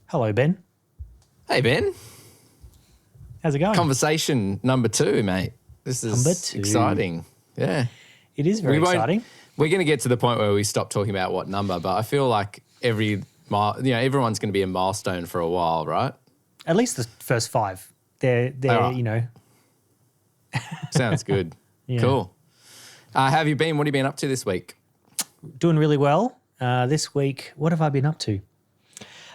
Hello, Ben. Hey, Ben. How's it going? Conversation number 2, mate. This is exciting. Yeah. It is very exciting. We're going to get to the point where we stop talking about what number, but I feel like everyone's going to be a milestone for a while, right? At least the first 5. They're you know. Sounds good. Yeah. Cool. How have you been? What have you been up to this week? Doing really well. This week, what have I been up to?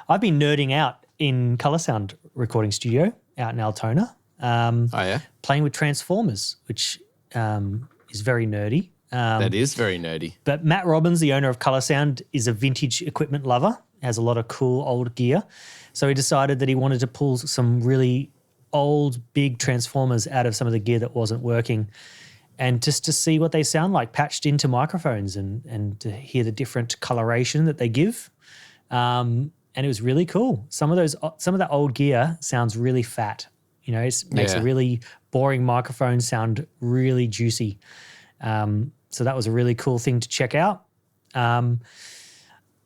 I've been nerding out in Colour Sound Recording Studio out in Altona. Playing with Transformers, which is very nerdy. That is very nerdy. But Matt Robbins, the owner of Colour Sound, is a vintage equipment lover, has a lot of cool old gear. So he decided that he wanted to pull some really old, big Transformers out of some of the gear that wasn't working and just to see what they sound like patched into microphones and to hear the different coloration that they give. And it was really cool. Some of that old gear sounds really fat. You know, it makes a really boring microphone sound really juicy. So that was a really cool thing to check out. Other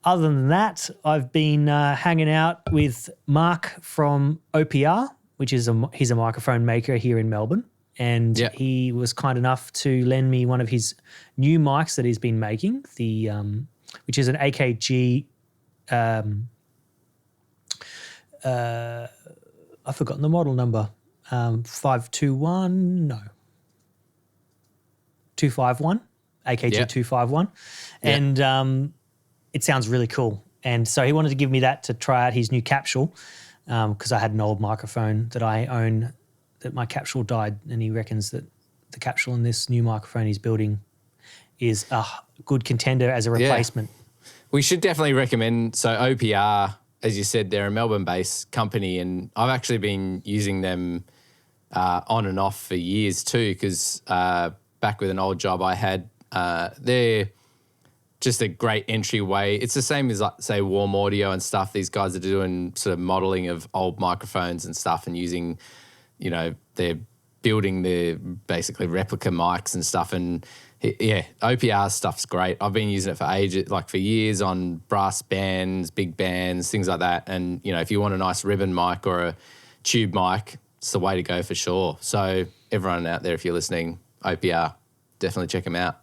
than that, I've been hanging out with Mark from OPR, which is he's a microphone maker here in Melbourne. And he was kind enough to lend me one of his new mics that he's been making, which is an AKG. I've forgotten the model number. 521, no. 251, AKG 251. And it sounds really cool. And so he wanted to give me that to try out his new capsule because I had an old microphone that I own that my capsule died, and he reckons that the capsule in this new microphone he's building is a good contender as a replacement. Yeah. We should definitely recommend, so OPR, as you said, they're a Melbourne-based company, and I've actually been using them on and off for years too because back with an old job I had, they're just a great entryway. It's the same as, like, say, Warm Audio and stuff. These guys are doing sort of modelling of old microphones and stuff and using, you know, they're building their basically replica mics and stuff. And OPR stuff's great. I've been using it for ages, like for years on brass bands, big bands, things like that. And, you know, if you want a nice ribbon mic or a tube mic, it's the way to go for sure. So everyone out there, if you're listening, OPR, definitely check them out.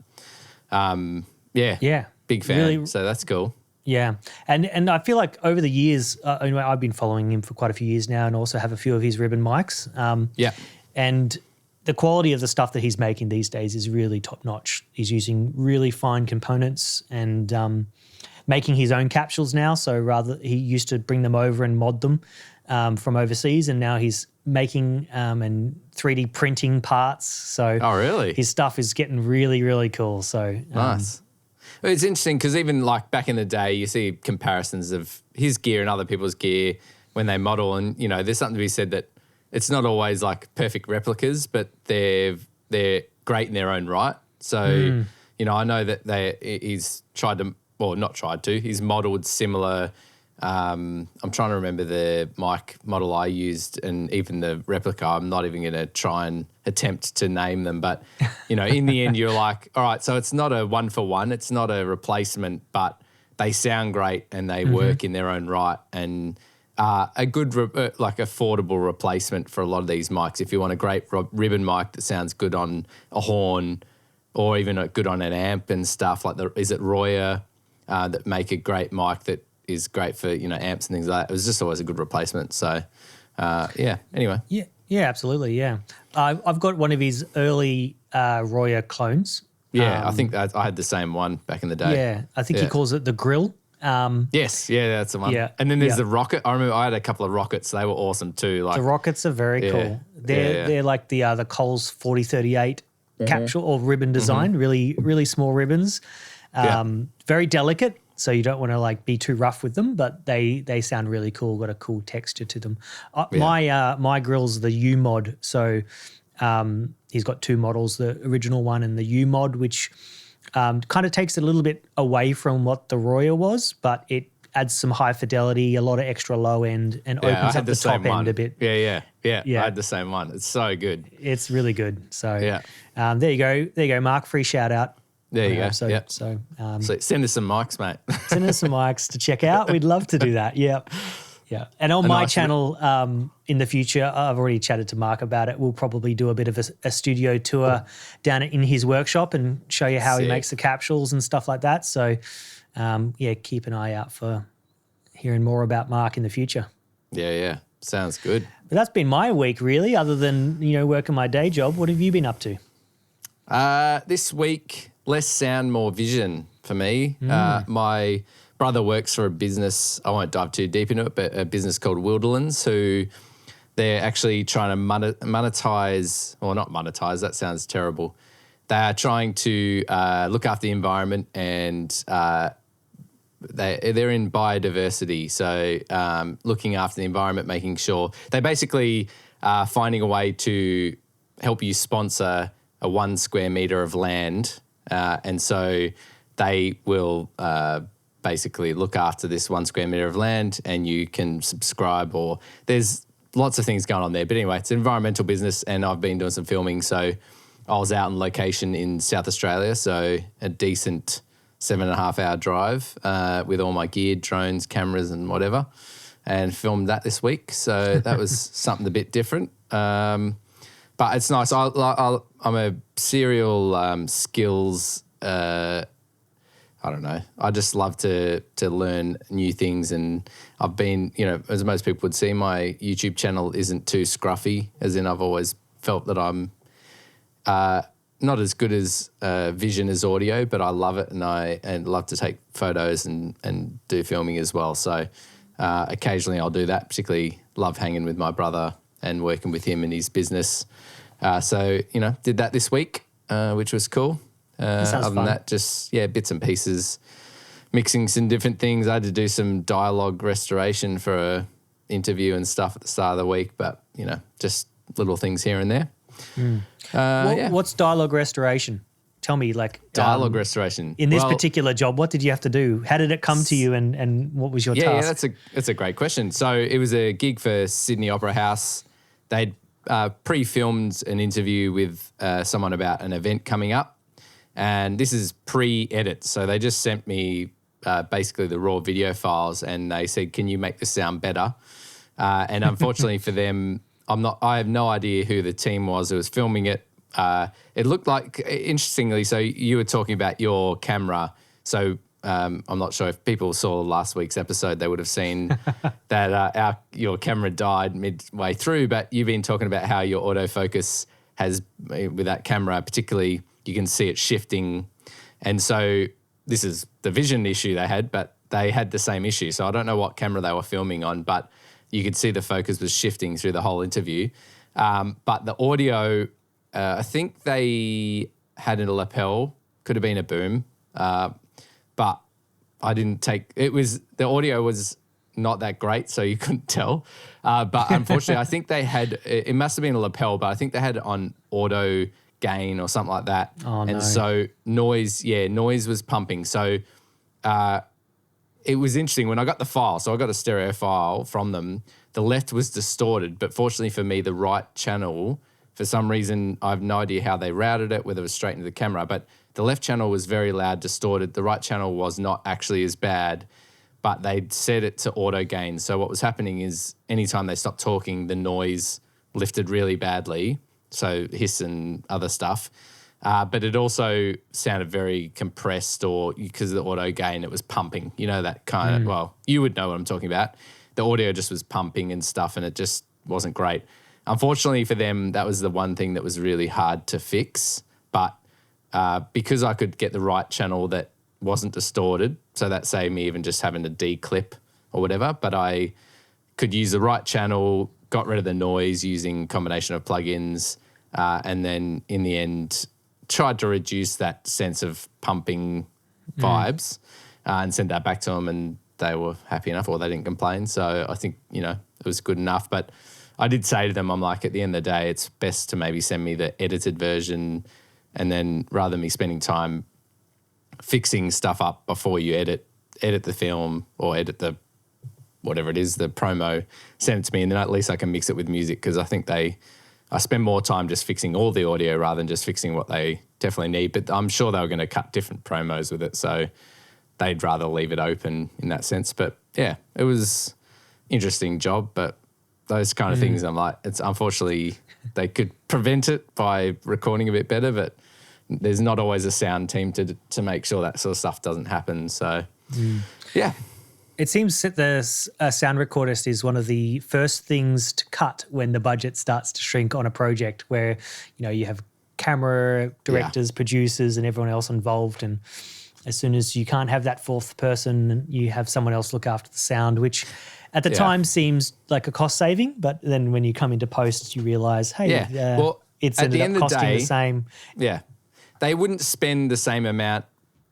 Big fan. Really, so that's cool. Yeah. And I feel like over the years, anyway, I've been following him for quite a few years now and also have a few of his ribbon mics. And the quality of the stuff that he's making these days is really top notch. He's using really fine components and making his own capsules now. So he used to bring them over and mod them from overseas, and now he's making and 3D printing parts. So really? His stuff is getting really, really cool. So nice. It's interesting because even like back in the day, you see comparisons of his gear and other people's gear when they model, and you know, there's something to be said that it's not always like perfect replicas, but they're great in their own right. So you know, I know that he's he's modelled similar. I'm trying to remember the mic model I used and even the replica. I'm not even going to try and attempt to name them. But, you know, in the end, you're like, all right, so it's not a one-for-one. It's not a replacement, but they sound great and they work in their own right. And a good, affordable replacement for a lot of these mics. If you want a great ribbon mic that sounds good on a horn or even good on an amp and stuff, like is it Royer that make a great mic that is great for, you know, amps and things like that. It was just always a good replacement. So, anyway. Yeah, absolutely, yeah. I've got one of his early Royer clones. Yeah, I think I had the same one back in the day. Yeah, I think he calls it the Grill. Yes, that's the one. Yeah. And then there's the Rocket. I remember I had a couple of Rockets. They were awesome too. Like, the Rockets are very cool. They're like the Coles 4038 capsule or ribbon design, really, really small ribbons. Very delicate. So you don't want to like be too rough with them, but they sound really cool, got a cool texture to them. My grill's the U mod, so he's got 2 models, the original one and the U mod, which kind of takes it a little bit away from what the Royer was, but it adds some high fidelity, a lot of extra low end, and opens up the top end a bit. Yeah. I had the same one. It's so good. It's really good. So there you go, Mark. Free shout out. There you go. So send us some mics, mate. Send us some mics to check out. We'd love to do that. Yep. Yeah. And on A my nice channel in the future, I've already chatted to Mark about it. We'll probably do a bit of a studio tour down in his workshop and show you how he Sick. makes the capsules and stuff like that. So, yeah, keep an eye out for hearing more about Mark in the future. Yeah. Sounds good. But that's been my week, really, other than, working my day job. What have you been up to? This week, less sound, more vision for me. My brother works for a business, I won't dive too deep into it, but a business called Wilderlands, who they're actually trying to monetize, or not monetize, that sounds terrible. They are trying to look after the environment, and they're in biodiversity. So looking after the environment, making sure they basically are finding a way to help you sponsor a 1 square meter of land. And so they will basically look after this 1 square meter of land, and you can subscribe, or there's lots of things going on there. But anyway, it's an environmental business, and I've been doing some filming. So I was out on location in South Australia, so a decent 7.5 hour drive with all my gear, drones, cameras and whatever, and filmed that this week. So that was something a bit different. But it's nice. I'm a serial skills I don't know. I just love to learn new things, and I've been, as most people would see, my YouTube channel isn't too scruffy, as in I've always felt that I'm not as good as vision as audio, but I love it, and love to take photos and do filming as well. So occasionally I'll do that. Particularly love hanging with my brother and working with him in his business. So did that this week, which was cool. Other than that, just, bits and pieces, mixing some different things. I had to do some dialogue restoration for a interview and stuff at the start of the week, but, just little things here and there. What's dialogue restoration? Tell me, dialogue restoration. In this particular job, what did you have to do? How did it come to you, and what was your task? Yeah, that's a great question. So it was a gig for Sydney Opera House. They'd pre-filmed an interview with someone about an event coming up. And this is pre-edit. So they just sent me basically the raw video files, and they said, can you make this sound better? And unfortunately for them, I have no idea who the team was who was filming it. It looked like, interestingly, so you were talking about your camera. So I'm not sure if people saw last week's episode, they would have seen that your camera died midway through, but you've been talking about how your autofocus has, with that camera particularly, you can see it shifting. And so this is the vision issue they had, but they had the same issue. So I don't know what camera they were filming on, but you could see the focus was shifting through the whole interview. But the audio, I think they had a lapel, could have been a boom, but I didn't take, the audio was not that great, so you couldn't tell. But unfortunately, I think they had, it must have been a lapel, but I think they had it on auto gain or something like that. Oh, no. And so noise was pumping. So it was interesting when I got the file. So I got a stereo file from them. The left was distorted, but fortunately for me, the right channel, for some reason, I have no idea how they routed it, whether it was straight into the camera, but the left channel was very loud, distorted. The right channel was not actually as bad, but they'd set it to auto gain. So what was happening is anytime they stopped talking, the noise lifted really badly. So hiss and other stuff. But it also sounded very compressed, or because of the auto gain, it was pumping. That kind of, well, you would know what I'm talking about. The audio just was pumping and stuff, and it just wasn't great. Unfortunately for them, that was the one thing that was really hard to fix. But because I could get the right channel that wasn't distorted, so that saved me even just having to declip or whatever, but I could use the right channel, got rid of the noise using a combination of plugins, and then in the end tried to reduce that sense of pumping vibes and sent that back to them, and they were happy enough, or they didn't complain. So I think, it was good enough. But I did say to them, I'm like, at the end of the day, it's best to maybe send me the edited version, and then rather than me spending time fixing stuff up before you edit the film or edit the whatever it is, the promo, send it to me, and then at least I can mix it with music, because I think I spend more time just fixing all the audio rather than just fixing what they definitely need. But I'm sure they were going to cut different promos with it, so they'd rather leave it open in that sense. But yeah, it was interesting job, but those kind of things, I'm like, it's unfortunately they could prevent it by recording a bit better, but there's not always a sound team to make sure that sort of stuff doesn't happen. So, yeah. It seems that the sound recordist is one of the first things to cut when the budget starts to shrink on a project where, you have camera directors, producers, and everyone else involved. And as soon as you can't have that fourth person, you have someone else look after the sound, which at the time seems like a cost saving. But then when you come into post, you realize, hey, it's ended up costing the same. Yeah. They wouldn't spend the same amount,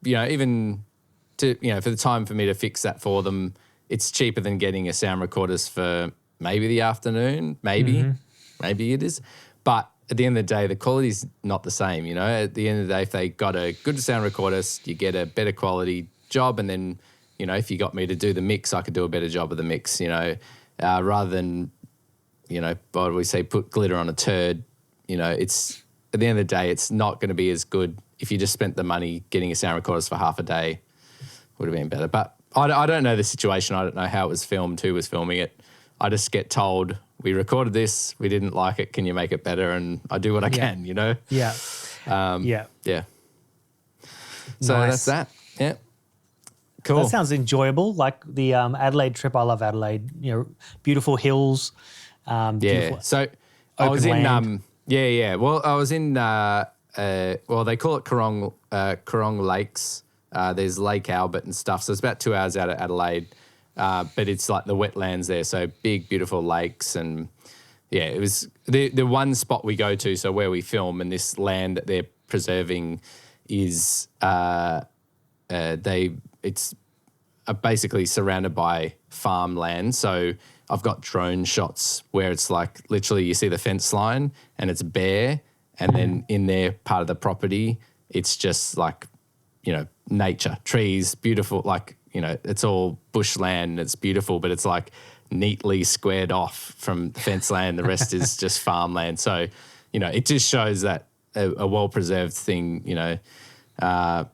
even to, for the time for me to fix that for them. It's cheaper than getting a sound recordist for maybe the afternoon, maybe it is. But at the end of the day, the quality's not the same, At the end of the day, if they got a good sound recordist, you get a better quality job. And then, if you got me to do the mix, I could do a better job of the mix, rather than, what do we say, put glitter on a turd. It's at the end of the day, it's not going to be as good if you just spent the money getting a sound recordist for half a day. Would have been better. But I don't know the situation. I don't know how it was filmed, who was filming it. I just get told, we recorded this, we didn't like it, can you make it better? And I do what I can, Yeah. Yeah. So Nice. that's that. Yeah. Cool. That sounds enjoyable. Like the Adelaide trip. I love Adelaide. Beautiful hills. Beautiful So I was in land. Well, I was in they call it Corong Lakes. There's Lake Albert and stuff. So it's about 2 hours out of Adelaide. But it's like the wetlands there, so big, beautiful lakes. And it was the one spot we go to, so where we film, and this land that they're preserving is it's basically surrounded by farmland. So I've got drone shots where it's like literally you see the fence line and it's bare, and then in their part of the property, it's just like, nature, trees, beautiful, like, it's all bushland and it's beautiful, but it's like neatly squared off from the fence land. The rest is just farmland. So, it just shows that a well-preserved thing,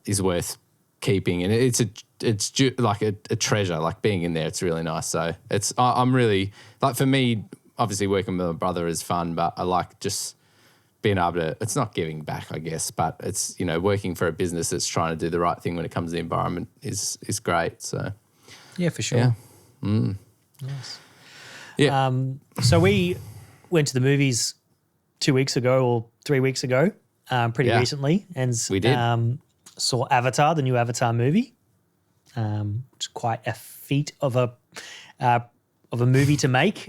is worth keeping. And it's like a treasure, like being in there. It's really nice. So I'm really, like, for me, obviously working with my brother is fun, but I like just being able to, it's not giving back, I guess, but it's, working for a business that's trying to do the right thing when it comes to the environment is great. So, Yeah, for sure. yeah. Nice. Yeah. So we went to the movies 2 weeks ago or 3 weeks ago, pretty recently, and We did. Saw Avatar, the new Avatar movie, which is quite a feat of a movie to make.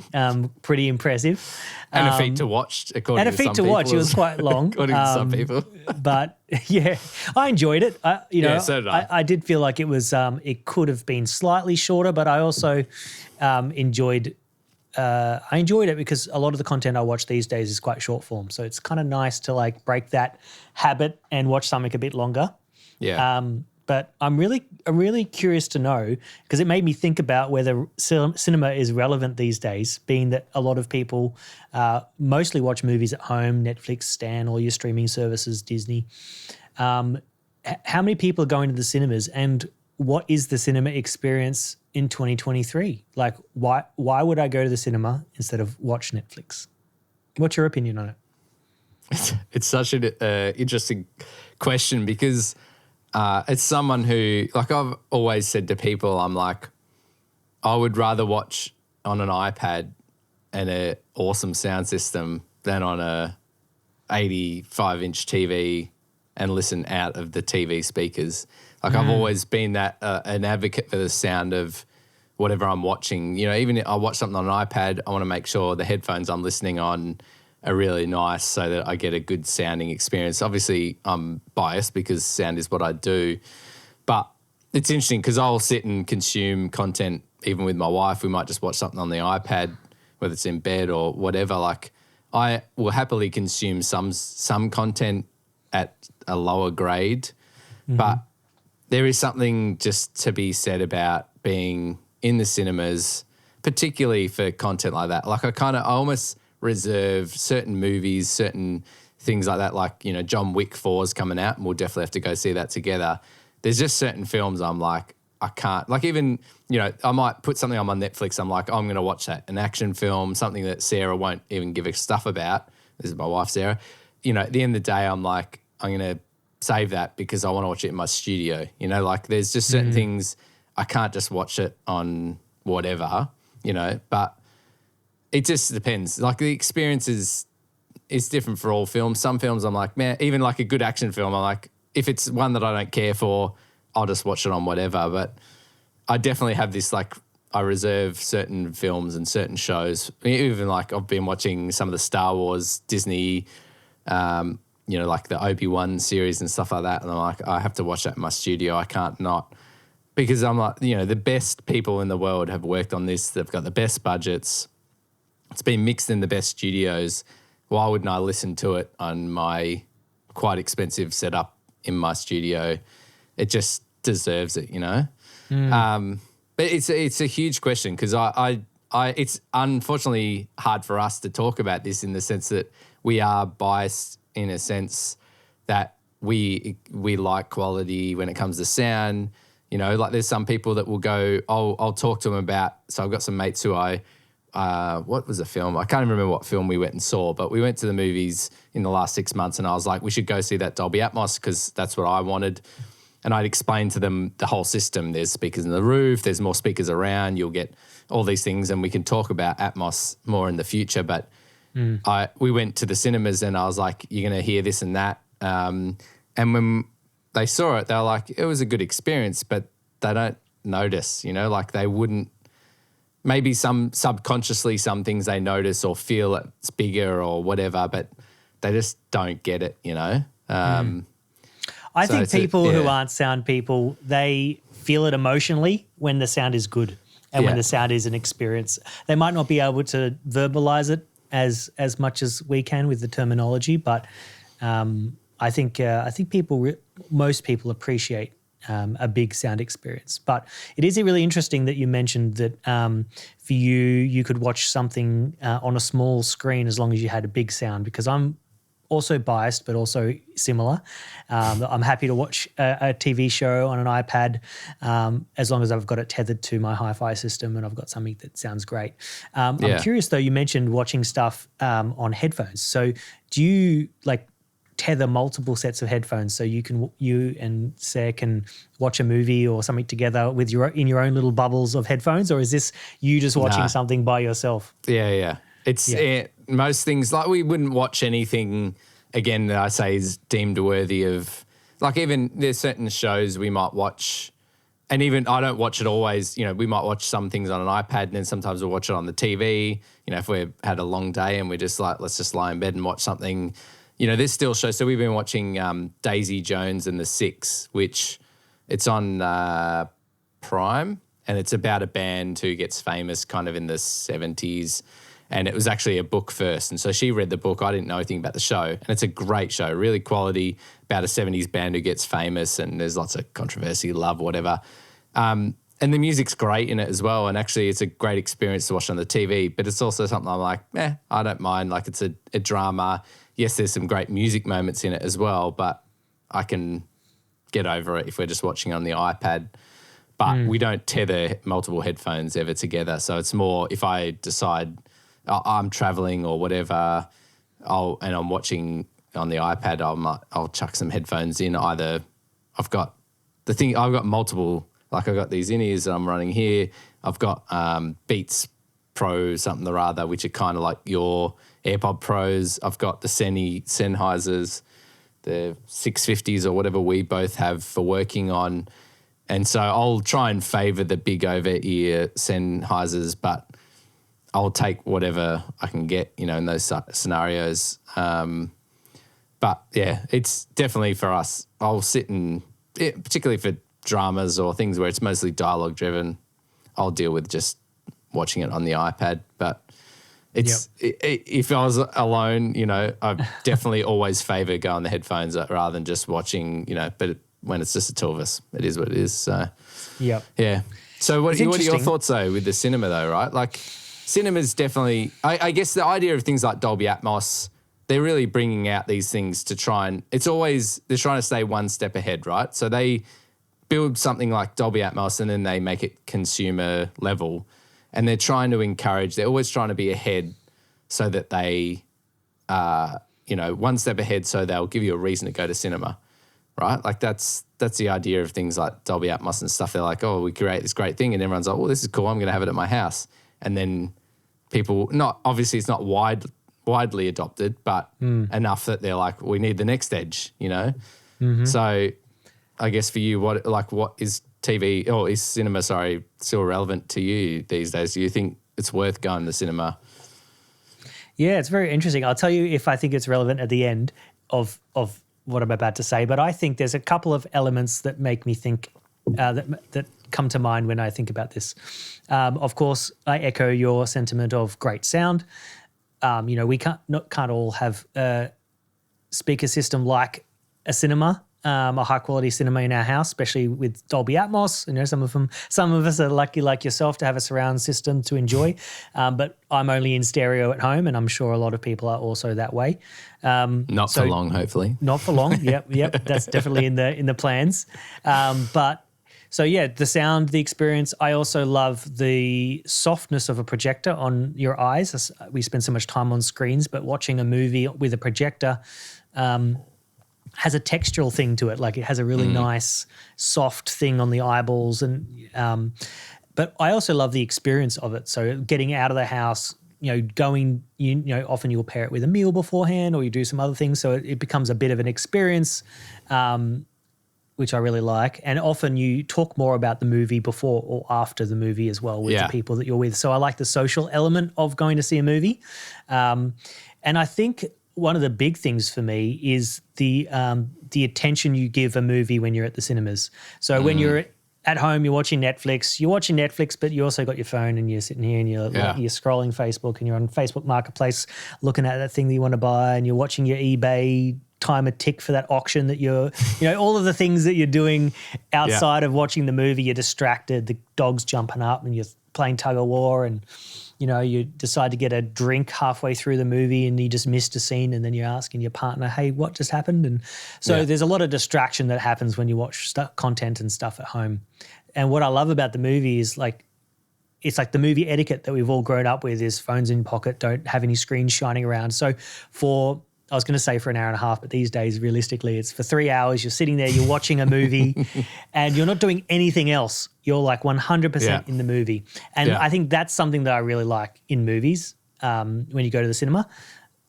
Pretty impressive. And a feat to watch, according to some people. And a feat to watch. It was quite long. According to some people. But yeah, I enjoyed it. So did I. I did feel like it was. It could have been slightly shorter, but I also enjoyed. I enjoyed it because a lot of the content I watch these days is quite short form. So it's kind of nice to like break that habit and watch something a bit longer. Yeah. But I'm really curious to know, because it made me think about whether cinema is relevant these days, being that a lot of people mostly watch movies at home, Netflix, Stan, all your streaming services, Disney. How many people are going to the cinemas, and what is the cinema experience in 2023? Like, why would I go to the cinema instead of watch Netflix? What's your opinion on it? It's such an interesting question because it's someone who, like, I've always said to people, I'm like, I would rather watch on an iPad and an awesome sound system than on a 85-inch TV and listen out of the TV speakers. Like, I've always been that an advocate for the sound of whatever I'm watching. Even if I watch something on an iPad, I want to make sure the headphones I'm listening on are really nice so that I get a good sounding experience. Obviously, I'm biased because sound is what I do, but it's interesting because I'll sit and consume content even with my wife. We might just watch something on the iPad, whether it's in bed or whatever. Like, I will happily consume some content at a lower grade, but there is something just to be said about being in the cinemas, particularly for content like that. Like, I almost reserve certain movies, certain things like that, like, John Wick 4 is coming out and we'll definitely have to go see that together. There's just certain films I'm like, I can't. Like even, you know, I might put something on my Netflix. I'm like, oh, I'm going to watch that. An action film, something that Sarah won't even give a stuff about. This is my wife, Sarah. You know, at the end of the day, I'm like, I'm going to save that because I want to watch it in my studio. You know, like there's just certain things I can't just watch it on whatever, you know, but it just depends. Like the experience is different for all films. Some films I'm like, man, even like a good action film, I'm like, if it's one that I don't care for, I'll just watch it on whatever. But I definitely have this, like, I reserve certain films and certain shows. Even like I've been watching some of the Star Wars, Disney, you know, like the Obi-Wan series and stuff like that. And I'm like, I have to watch that in my studio. I can't not. Because I'm like, you know, the best people in the world have worked on this. They've got the best budgets. It's been mixed in the best studios. Why wouldn't I listen to it on my quite expensive setup in my studio? It just deserves it, you know? But it's a huge question because it's unfortunately hard for us to talk about this in the sense that we are biased in a sense that we like quality when it comes to sound. You know, like there's some people that will go, I'll talk to them about, so I've got some mates who what was the film? I can't even remember what film we went and saw, but we went to the movies in the last 6 months and I was like, we should go see that Dolby Atmos because that's what I wanted. And I'd explain to them the whole system. There's speakers in the roof, there's more speakers around, you'll get all these things and we can talk about Atmos more in the future. But we went to the cinemas and I was like, you're going to hear this and that. And when they saw it, they were like, it was a good experience, but they don't notice, you know, like they wouldn't, maybe some subconsciously some things they notice or feel it's bigger or whatever, but they just don't get it, you know. I think people who aren't sound people, they feel it emotionally when the sound is good and when the sound is an experience. They might not be able to verbalize it as much as we can with the terminology, but I think most people appreciate a big sound experience. But it is really interesting that you mentioned that for you could watch something on a small screen as long as you had a big sound, because I'm also biased but also similar. I'm happy to watch a TV show on an iPad as long as I've got it tethered to my hi-fi system and I've got something that sounds great. I'm curious though, you mentioned watching stuff on headphones. So do you like tether multiple sets of headphones so you and Sarah can watch a movie or something together with in your own little bubbles of headphones, or is this you just watching something by yourself? Yeah. It's most things, like we wouldn't watch anything again that I say is deemed worthy of, like even there's certain shows we might watch, and even I don't watch it always, you know, we might watch some things on an iPad and then sometimes we'll watch it on the TV, you know, if we've had a long day and we're just like, let's just lie in bed and watch something. You know, there's still shows. So we've been watching Daisy Jones and the Six, which it's on Prime, and it's about a band who gets famous kind of in the 70s. And it was actually a book first. And so she read the book. I didn't know anything about the show. And it's a great show, really quality, about a 70s band who gets famous and there's lots of controversy, love, whatever. And the music's great in it as well. And actually it's a great experience to watch on the TV. But it's also something I'm like, I don't mind. Like it's a drama. Yes, there's some great music moments in it as well, but I can get over it if we're just watching on the iPad. But we don't tether multiple headphones ever together. So it's more if I decide I'm traveling or whatever, and I'm watching on the iPad, I'll chuck some headphones in. Either I've got multiple, like I've got these in-ears that I'm running here. I've got Beats Pro something or other, which are kind of like your AirPod Pros. I've got the Sennheisers, the 650s or whatever we both have for working on. And so I'll try and favour the big over-ear Sennheisers, but I'll take whatever I can get, you know, in those scenarios. But yeah, it's definitely for us. I'll sit and, particularly for dramas or things where it's mostly dialogue driven, I'll deal with just watching it on the iPad. But it's if I was alone, you know, I definitely always favour going the headphones rather than just watching, you know. But when it's just the two of us, it is what it is. So yeah. So what are your thoughts though with the cinema though? Right, like cinema's definitely. I guess the idea of things like Dolby Atmos, they're really bringing out these things to try and they're trying to stay one step ahead, right? So they build something like Dolby Atmos and then they make it consumer level, and they're trying to encourage. They're always trying to be ahead, so that they, one step ahead, so they'll give you a reason to go to cinema, right? Like that's the idea of things like Dolby Atmos and stuff. They're like, oh, we create this great thing, and everyone's like, oh, this is cool. I'm going to have it at my house, and then people, not obviously, it's not widely adopted, but enough that they're like, we need the next edge, Mm-hmm. So, I guess for you, what is TV or is cinema? Still relevant to you these days? Do you think it's worth going to cinema? Yeah, it's very interesting. I'll tell you if I think it's relevant at the end of what I'm about to say, but I think there's a couple of elements that make me think that come to mind when I think about this. Of course, I echo your sentiment of great sound. We can't all have a speaker system like a cinema, a high quality cinema in our house, especially with Dolby Atmos. Some of us are lucky like yourself to have a surround system to enjoy. But I'm only in stereo at home, and I'm sure a lot of people are also that way. Not for long, hopefully. Not for long. Yep. That's definitely in the plans. So yeah, the sound, the experience. I also love the softness of a projector on your eyes. We spend so much time on screens, but watching a movie with a projector has a textural thing to it. Like it has a really nice, soft thing on the eyeballs, but I also love the experience of it. So getting out of the house, going, often you'll pair it with a meal beforehand, or you do some other things, so it becomes a bit of an experience. Which I really like. And often you talk more about the movie before or after the movie as well with the people that you're with. So I like the social element of going to see a movie. And I think one of the big things for me is the attention you give a movie when you're at the cinemas. So when you're at home, you're watching Netflix, but you also got your phone and you're sitting here and you're scrolling Facebook and you're on Facebook Marketplace looking at that thing that you want to buy, and you're watching your eBay time a tick for that auction that you're, all of the things that you're doing outside of watching the movie. You're distracted, the dog's jumping up and you're playing tug of war, and you decide to get a drink halfway through the movie and you just missed a scene, and then you're asking your partner, hey, what just happened? And so there's a lot of distraction that happens when you watch content and stuff at home. And what I love about the movie is it's like the movie etiquette that we've all grown up with is phones in pocket, don't have any screens shining around. So I was going to say for an hour and a half, but these days, realistically, it's for 3 hours. You're sitting there, you're watching a movie and you're not doing anything else. You're like 100% in the movie. And I think that's something that I really like in movies when you go to the cinema.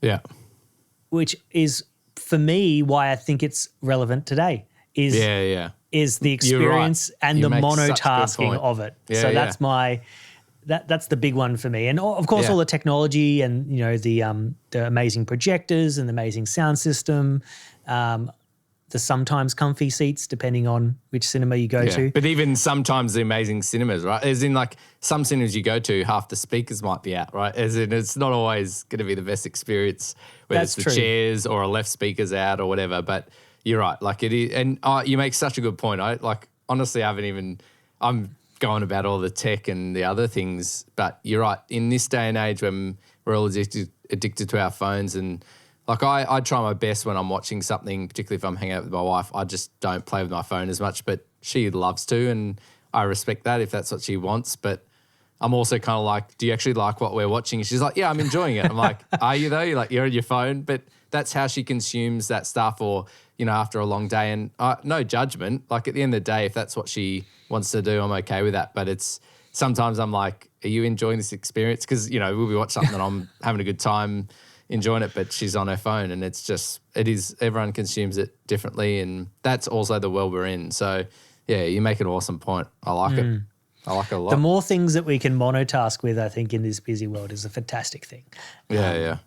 Yeah. Which is, for me, why I think it's relevant today is the experience and the monotasking of it. Yeah, so that's that's the big one for me. And of course, all the technology and, the amazing projectors and the amazing sound system, the sometimes comfy seats, depending on which cinema you go to. But even sometimes the amazing cinemas, right? As in some cinemas you go to, half the speakers might be out, right? As in it's not always going to be the best experience, whether it's the chairs or a left speaker's out or whatever. But you're right. It is. And you make such a good point. Honestly, I'm going about all the tech and the other things, but you're right. In this day and age when we're all addicted to our phones, and I try my best when I'm watching something, particularly if I'm hanging out with my wife, I just don't play with my phone as much, but she loves to, and I respect that if that's what she wants. But I'm also kind of like, do you actually like what we're watching? And she's like, yeah, I'm enjoying it. I'm like, are you though? You're on your phone, but that's how she consumes that stuff, or, after a long day, and no judgment. At the end of the day, if that's what she wants to do, I'm okay with that. But sometimes I'm like, are you enjoying this experience? Because, we'll be watching something and I'm having a good time enjoying it, but she's on her phone, and everyone consumes it differently, and that's also the world we're in. So, yeah, you make an awesome point. I like it. I like it a lot. The more things that we can monotask with, I think, in this busy world is a fantastic thing. Yeah.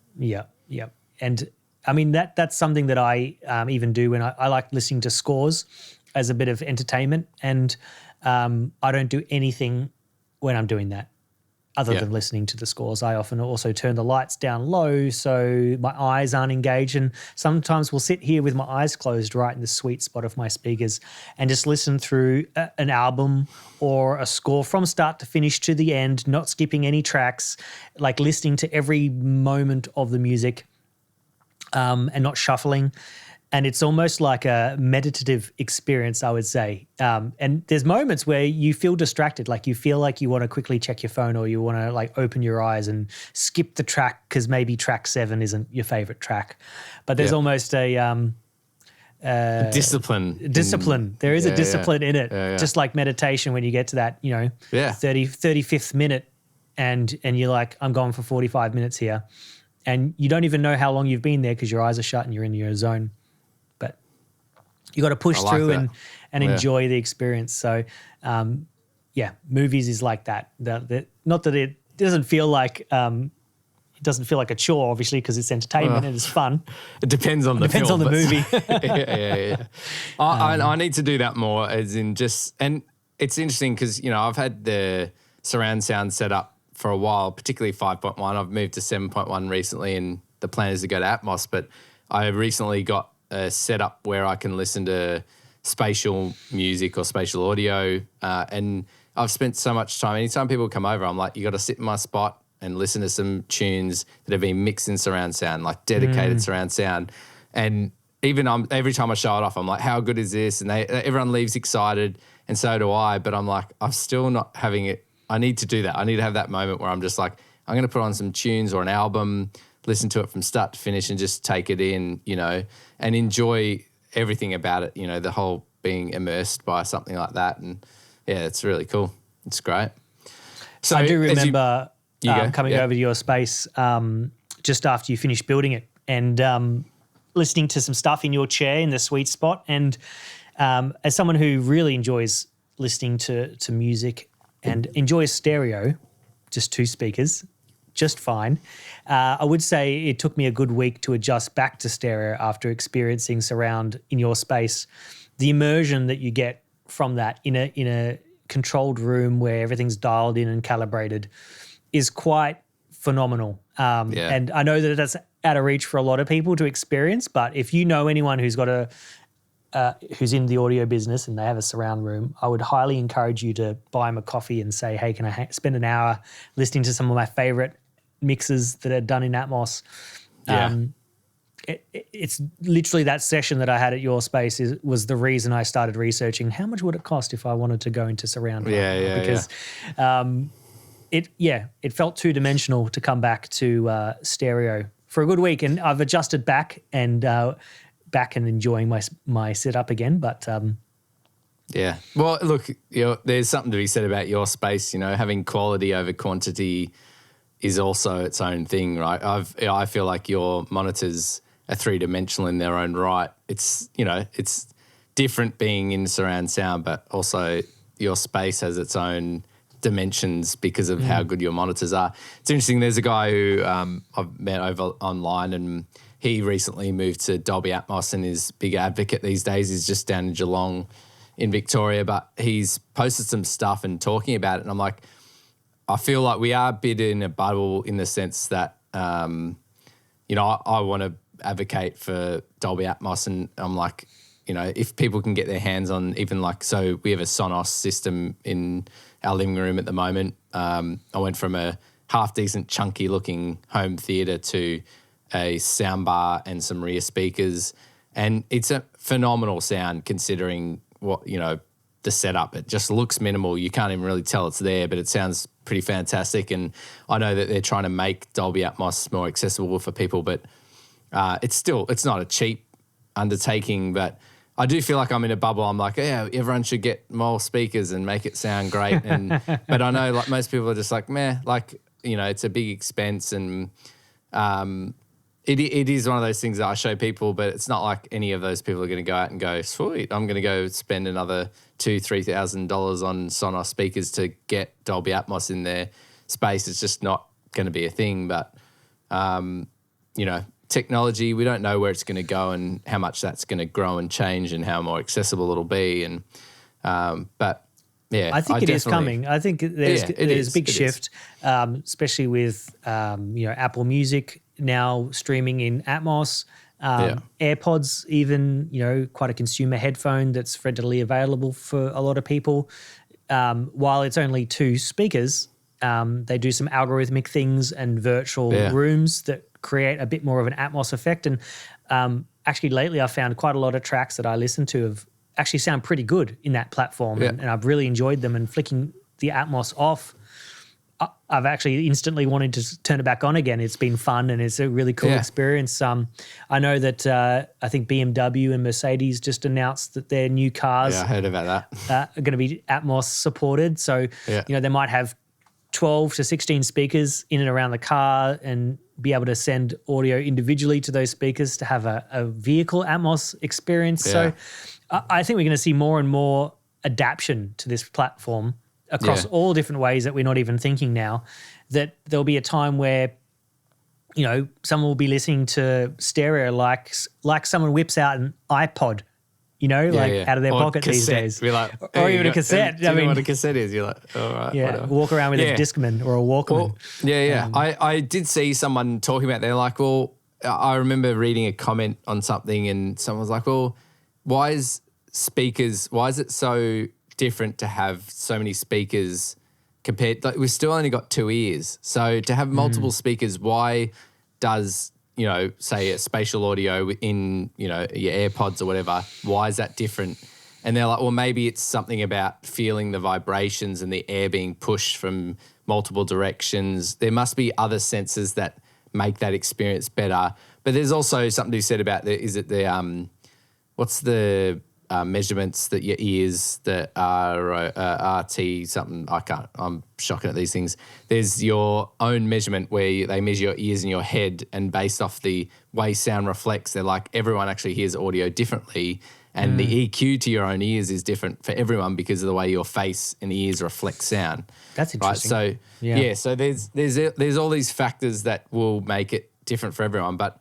And I mean, that's something that I even do when I like listening to scores as a bit of entertainment, and I don't do anything when I'm doing that other than listening to the scores. I often also turn the lights down low so my eyes aren't engaged, and sometimes we'll sit here with my eyes closed right in the sweet spot of my speakers and just listen through an album or a score from start to finish to the end, not skipping any tracks, listening to every moment of the music and not shuffling. and it's almost like a meditative experience, I would say. And there's moments where you feel distracted, like you feel like you want to quickly check your phone, or you want to like open your eyes and skip the track because maybe track 7 isn't your favorite track. But there's almost a discipline. There is a discipline in it, Yeah. just like meditation. When you get to that, 35th minute, and you're like, I'm going for 45 minutes here, and you don't even know how long you've been there because your eyes are shut and you're in your zone. But you got to push through and enjoy the experience. So, movies is like that. Not that it doesn't feel like it doesn't feel like a chore, obviously, because it's entertainment and it's fun. It depends on the film. Depends on the movie. Yeah. I need to do that more, as in and it's interesting because, I've had the surround sound set up for a while, particularly 5.1. I've moved to 7.1 recently, and the plan is to go to Atmos, but I recently got a setup where I can listen to spatial music or spatial audio, and I've spent so much time. Anytime people come over, I'm like, you got to sit in my spot and listen to some tunes that have been mixed in surround sound, like dedicated surround sound. And even every time I show it off, I'm like, how good is this? And everyone leaves excited, and so do I. But I'm like, I'm still not having it. I need to do that. I need to have that moment where I'm just like, I'm going to put on some tunes or an album, listen to it from start to finish, and just take it in, and enjoy everything about it, the whole being immersed by something like that. And yeah, it's really cool. It's great. So I do remember coming over to your space just after you finished building it, and listening to some stuff in your chair in the sweet spot. And as someone who really enjoys listening to music and enjoys stereo, just 2 speakers, just fine. I would say it took me a good week to adjust back to stereo after experiencing surround in your space. The immersion that you get from that in a controlled room where everything's dialed in and calibrated is quite phenomenal. And I know that that's out of reach for a lot of people to experience, but if you know anyone who's got who's in the audio business and they have a surround room, I would highly encourage you to buy them a coffee and say, hey, can I spend an hour listening to some of my favorite mixes that are done in Atmos? It's literally that session that I had at your space was the reason I started researching how much would it cost if I wanted to go into surround. Because it felt 2-dimensional to come back to stereo for a good week, and I've adjusted back and enjoying my setup again. But well, look, there's something to be said about your space. Having quality over quantity is also its own thing, right? I feel like your monitors are 3-dimensional in their own right. It's it's different being in surround sound, but also your space has its own dimensions because of how good your monitors are. It's interesting. There's a guy who I've met over online, and he recently moved to Dolby Atmos and is a big advocate these days. He's just down in Geelong in Victoria, but he's posted some stuff and talking about it. And I'm like, I feel like we are a bit in a bubble in the sense that, I want to advocate for Dolby Atmos, and I'm like, if people can get their hands on even so we have a Sonos system in our living room at the moment. I went from a half-decent, chunky-looking home theatre to a soundbar and some rear speakers, and it's a phenomenal sound considering what the setup. It just looks minimal. You can't even really tell it's there, but it sounds pretty fantastic. And I know that they're trying to make Dolby Atmos more accessible for people, but it's not a cheap undertaking. But I do feel like I'm in a bubble. I'm like, yeah, everyone should get more speakers and make it sound great. But I know like most people are just like, meh, it's a big expense, and It is one of those things that I show people, but it's not like any of those people are going to go out and go, sweet, I'm going to go spend another $2,000-$3,000 on Sonos speakers to get Dolby Atmos in their space. It's just not going to be a thing. But, technology, we don't know where it's going to go and how much that's going to grow and change and how more accessible it'll be. And but yeah, I think it is coming. I think there's a big shift, especially with Apple Music now streaming in Atmos, AirPods, even quite a consumer headphone that's readily available for a lot of people. While it's only 2 speakers, they do some algorithmic things and virtual rooms that create a bit more of an Atmos effect. And actually lately I found quite a lot of tracks that I listen to have actually sound pretty good in that platform, and I've really enjoyed them. And flicking the Atmos off, I've actually instantly wanted to turn it back on again. It's been fun and it's a really cool experience. I know that I think BMW and Mercedes just announced that their new cars I heard about that. are going to be Atmos supported. So, they might have 12 to 16 speakers in and around the car and be able to send audio individually to those speakers to have a vehicle Atmos experience. Yeah. So I think we're going to see more and more adaptation to this platform across all different ways that we're not even thinking now, that there'll be a time where, someone will be listening to stereo like someone whips out an iPod, out of their pocket cassette. these days. Be like, or even a cassette. Do you know what a cassette is? You're like, all right, whatever. Walk around with a Discman or a Walkman. Well, I did see someone talking about, they're like, well, I remember reading a comment on something and someone was like, well, why is it so different to have so many speakers compared, like we've still only got two ears. So to have multiple speakers, why does, say a spatial audio in, your AirPods or whatever, why is that different? And they're like, well, maybe it's something about feeling the vibrations and the air being pushed from multiple directions. There must be other senses that make that experience better. But there's also something to be said about what's the measurements that your ears that are RT something, I'm shocking at these things. There's your own measurement where they measure your ears and your head, and based off the way sound reflects, they're like everyone actually hears audio differently, and the EQ to your own ears is different for everyone because of the way your face and ears reflect sound. That's interesting. Right? So there's all these factors that will make it different for everyone, but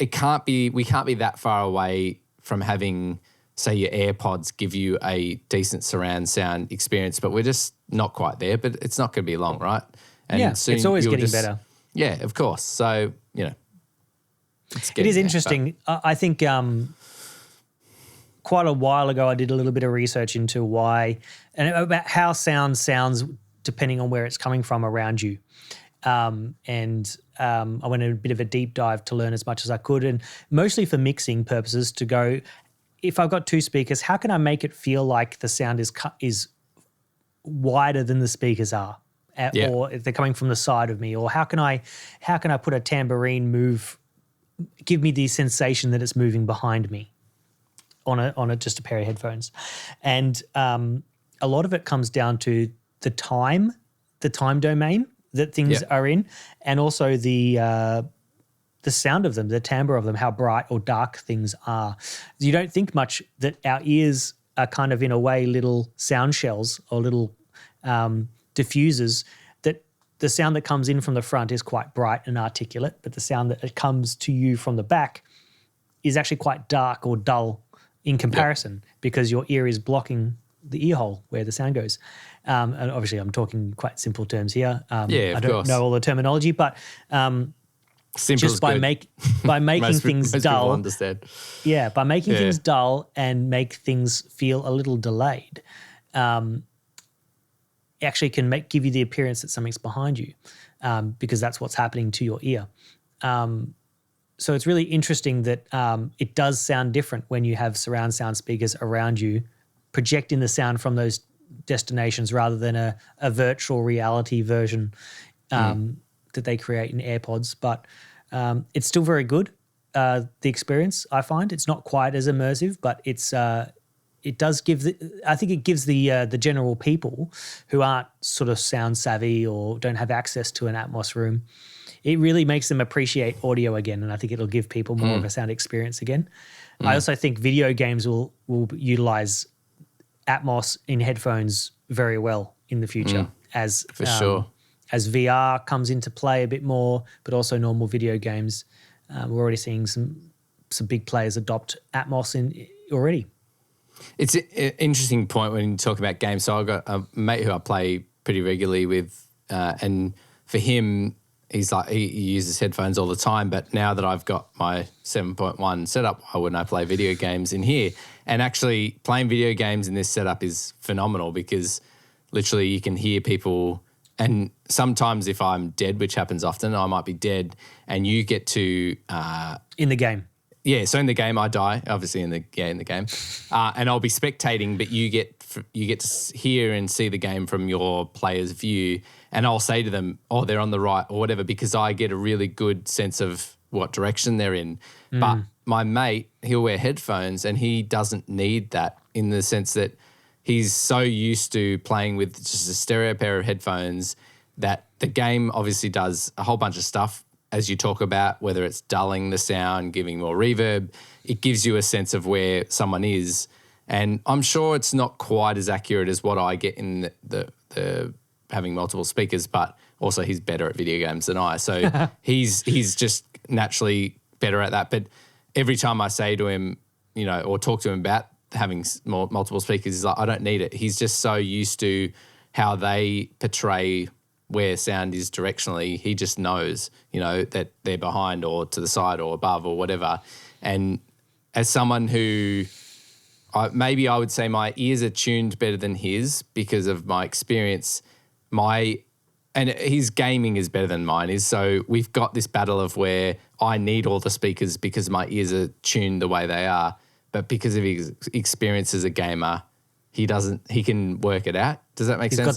we can't be that far away from having, say, your AirPods give you a decent surround sound experience, but we're just not quite there. But it's not going to be long, right? And soon it's always getting better. Yeah, of course. So, it is interesting. I think quite a while ago I did a little bit of research into why and about how sound sounds depending on where it's coming from around you. I went in a bit of a deep dive to learn as much as I could, and mostly for mixing purposes, to go, if I've got two speakers, how can I make it feel like the sound is wider than the speakers are, or if they're coming from the side of me, or how can I put a tambourine give me the sensation that it's moving behind me on just a pair of headphones, and a lot of it comes down to the time domain that things are in, and also the sound of them, the timbre of them, how bright or dark things are. You don't think much that our ears are kind of, in a way, little sound shells or little diffusers, that the sound that comes in from the front is quite bright and articulate, but the sound that comes to you from the back is actually quite dark or dull in comparison, because your ear is blocking the ear hole where the sound goes. And obviously I'm talking quite simple terms here. I don't know all the terminology, but just by making things dull, understand. Yeah, by making things dull and make things feel a little delayed, actually can give you the appearance that something's behind you, because that's what's happening to your ear. So it's really interesting that it does sound different when you have surround sound speakers around you, projecting the sound from those destinations rather than a virtual reality version that they create in AirPods. But it's still very good. The experience, I find, it's not quite as immersive, but it does give I think it gives the general people who aren't sort of sound savvy or don't have access to an Atmos room, it really makes them appreciate audio again, and I think it'll give people more of a sound experience again. I also think video games will utilize Atmos in headphones very well in the future, as sure. As VR comes into play a bit more, but also normal video games. We're already seeing some big players adopt Atmos already. It's an interesting point when you talk about games. So I've got a mate who I play pretty regularly with, and for him, he's like, he uses headphones all the time, but now that I've got my 7.1 setup, why wouldn't I play video games in here? And actually playing video games in this setup is phenomenal, because literally you can hear people, and sometimes if I'm dead, which happens often, I might be dead, and you get to... in the game. So in the game, I die, obviously in the game, and I'll be spectating, but you get to hear and see the game from your player's view, and I'll say to them, "Oh, they're on the right" or whatever, because I get a really good sense of what direction they're in. But my mate, he'll wear headphones, and he doesn't need that, in the sense that he's so used to playing with just a stereo pair of headphones that the game obviously does a whole bunch of stuff, as you talk about, whether it's dulling the sound, giving more reverb. It gives you a sense of where someone is. And I'm sure it's not quite as accurate as what I get in the having multiple speakers, but also he's better at video games than I. So he's just naturally better at that. But every time I say to him, or talk to him about having multiple speakers, he's like, I don't need it. He's just so used to how they portray where sound is directionally. He just knows, that they're behind or to the side or above or whatever. And as someone who, maybe I would say my ears are tuned better than his because of my experience, and his gaming is better than mine is. So we've got this battle of where I need all the speakers because my ears are tuned the way they are. But because of his experience as a gamer, he can work it out. Does that make sense?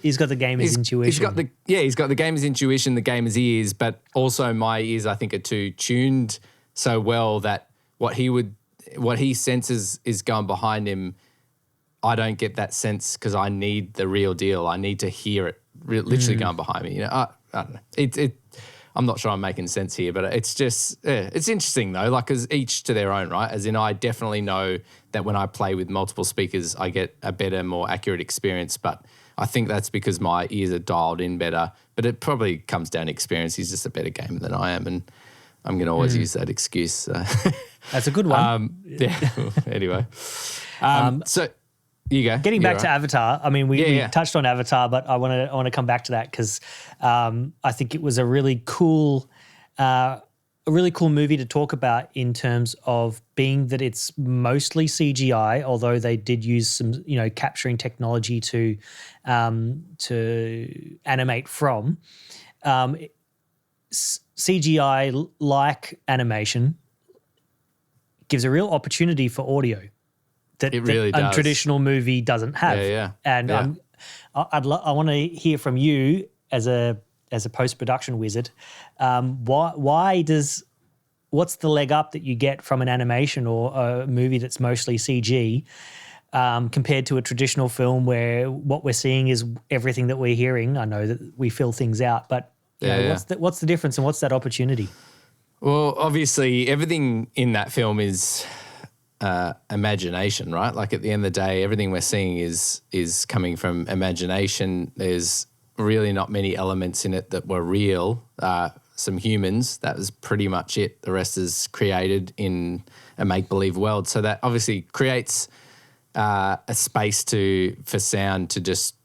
He's got the gamer's intuition. He's got the gamer's intuition, the gamer's ears, but also my ears, I think, are too tuned so well that what he senses is going behind him. I don't get that sense because I need the real deal. I need to hear it literally going behind me. I don't know. I'm not sure I'm making sense here, but it's just, it's interesting though, like, as each to their own, right? As in, I definitely know that when I play with multiple speakers, I get a better, more accurate experience, but I think that's because my ears are dialed in better, but it probably comes down to experience. He's just a better gamer than I am, and I'm going to always use that excuse. So. That's a good one. Anyway. So you go. Getting back to Avatar, I mean, we touched on Avatar, but I want to come back to that because I think it was a really cool movie to talk about in terms of being that it's mostly CGI, although they did use some, capturing technology to animate from. CGI, like animation, gives a real opportunity for audio that a traditional movie doesn't have. And I want to hear from you as a post-production wizard. What's the leg up that you get from an animation or a movie that's mostly CG compared to a traditional film where what we're seeing is everything that we're hearing? I know that we fill things out, but what's the difference and what's that opportunity? Well, obviously everything in that film is imagination, right? Like, at the end of the day, everything we're seeing is coming from imagination. There's really not many elements in it that were real. Some humans, that was pretty much it. The rest is created in a make-believe world. So that obviously creates a space for sound to just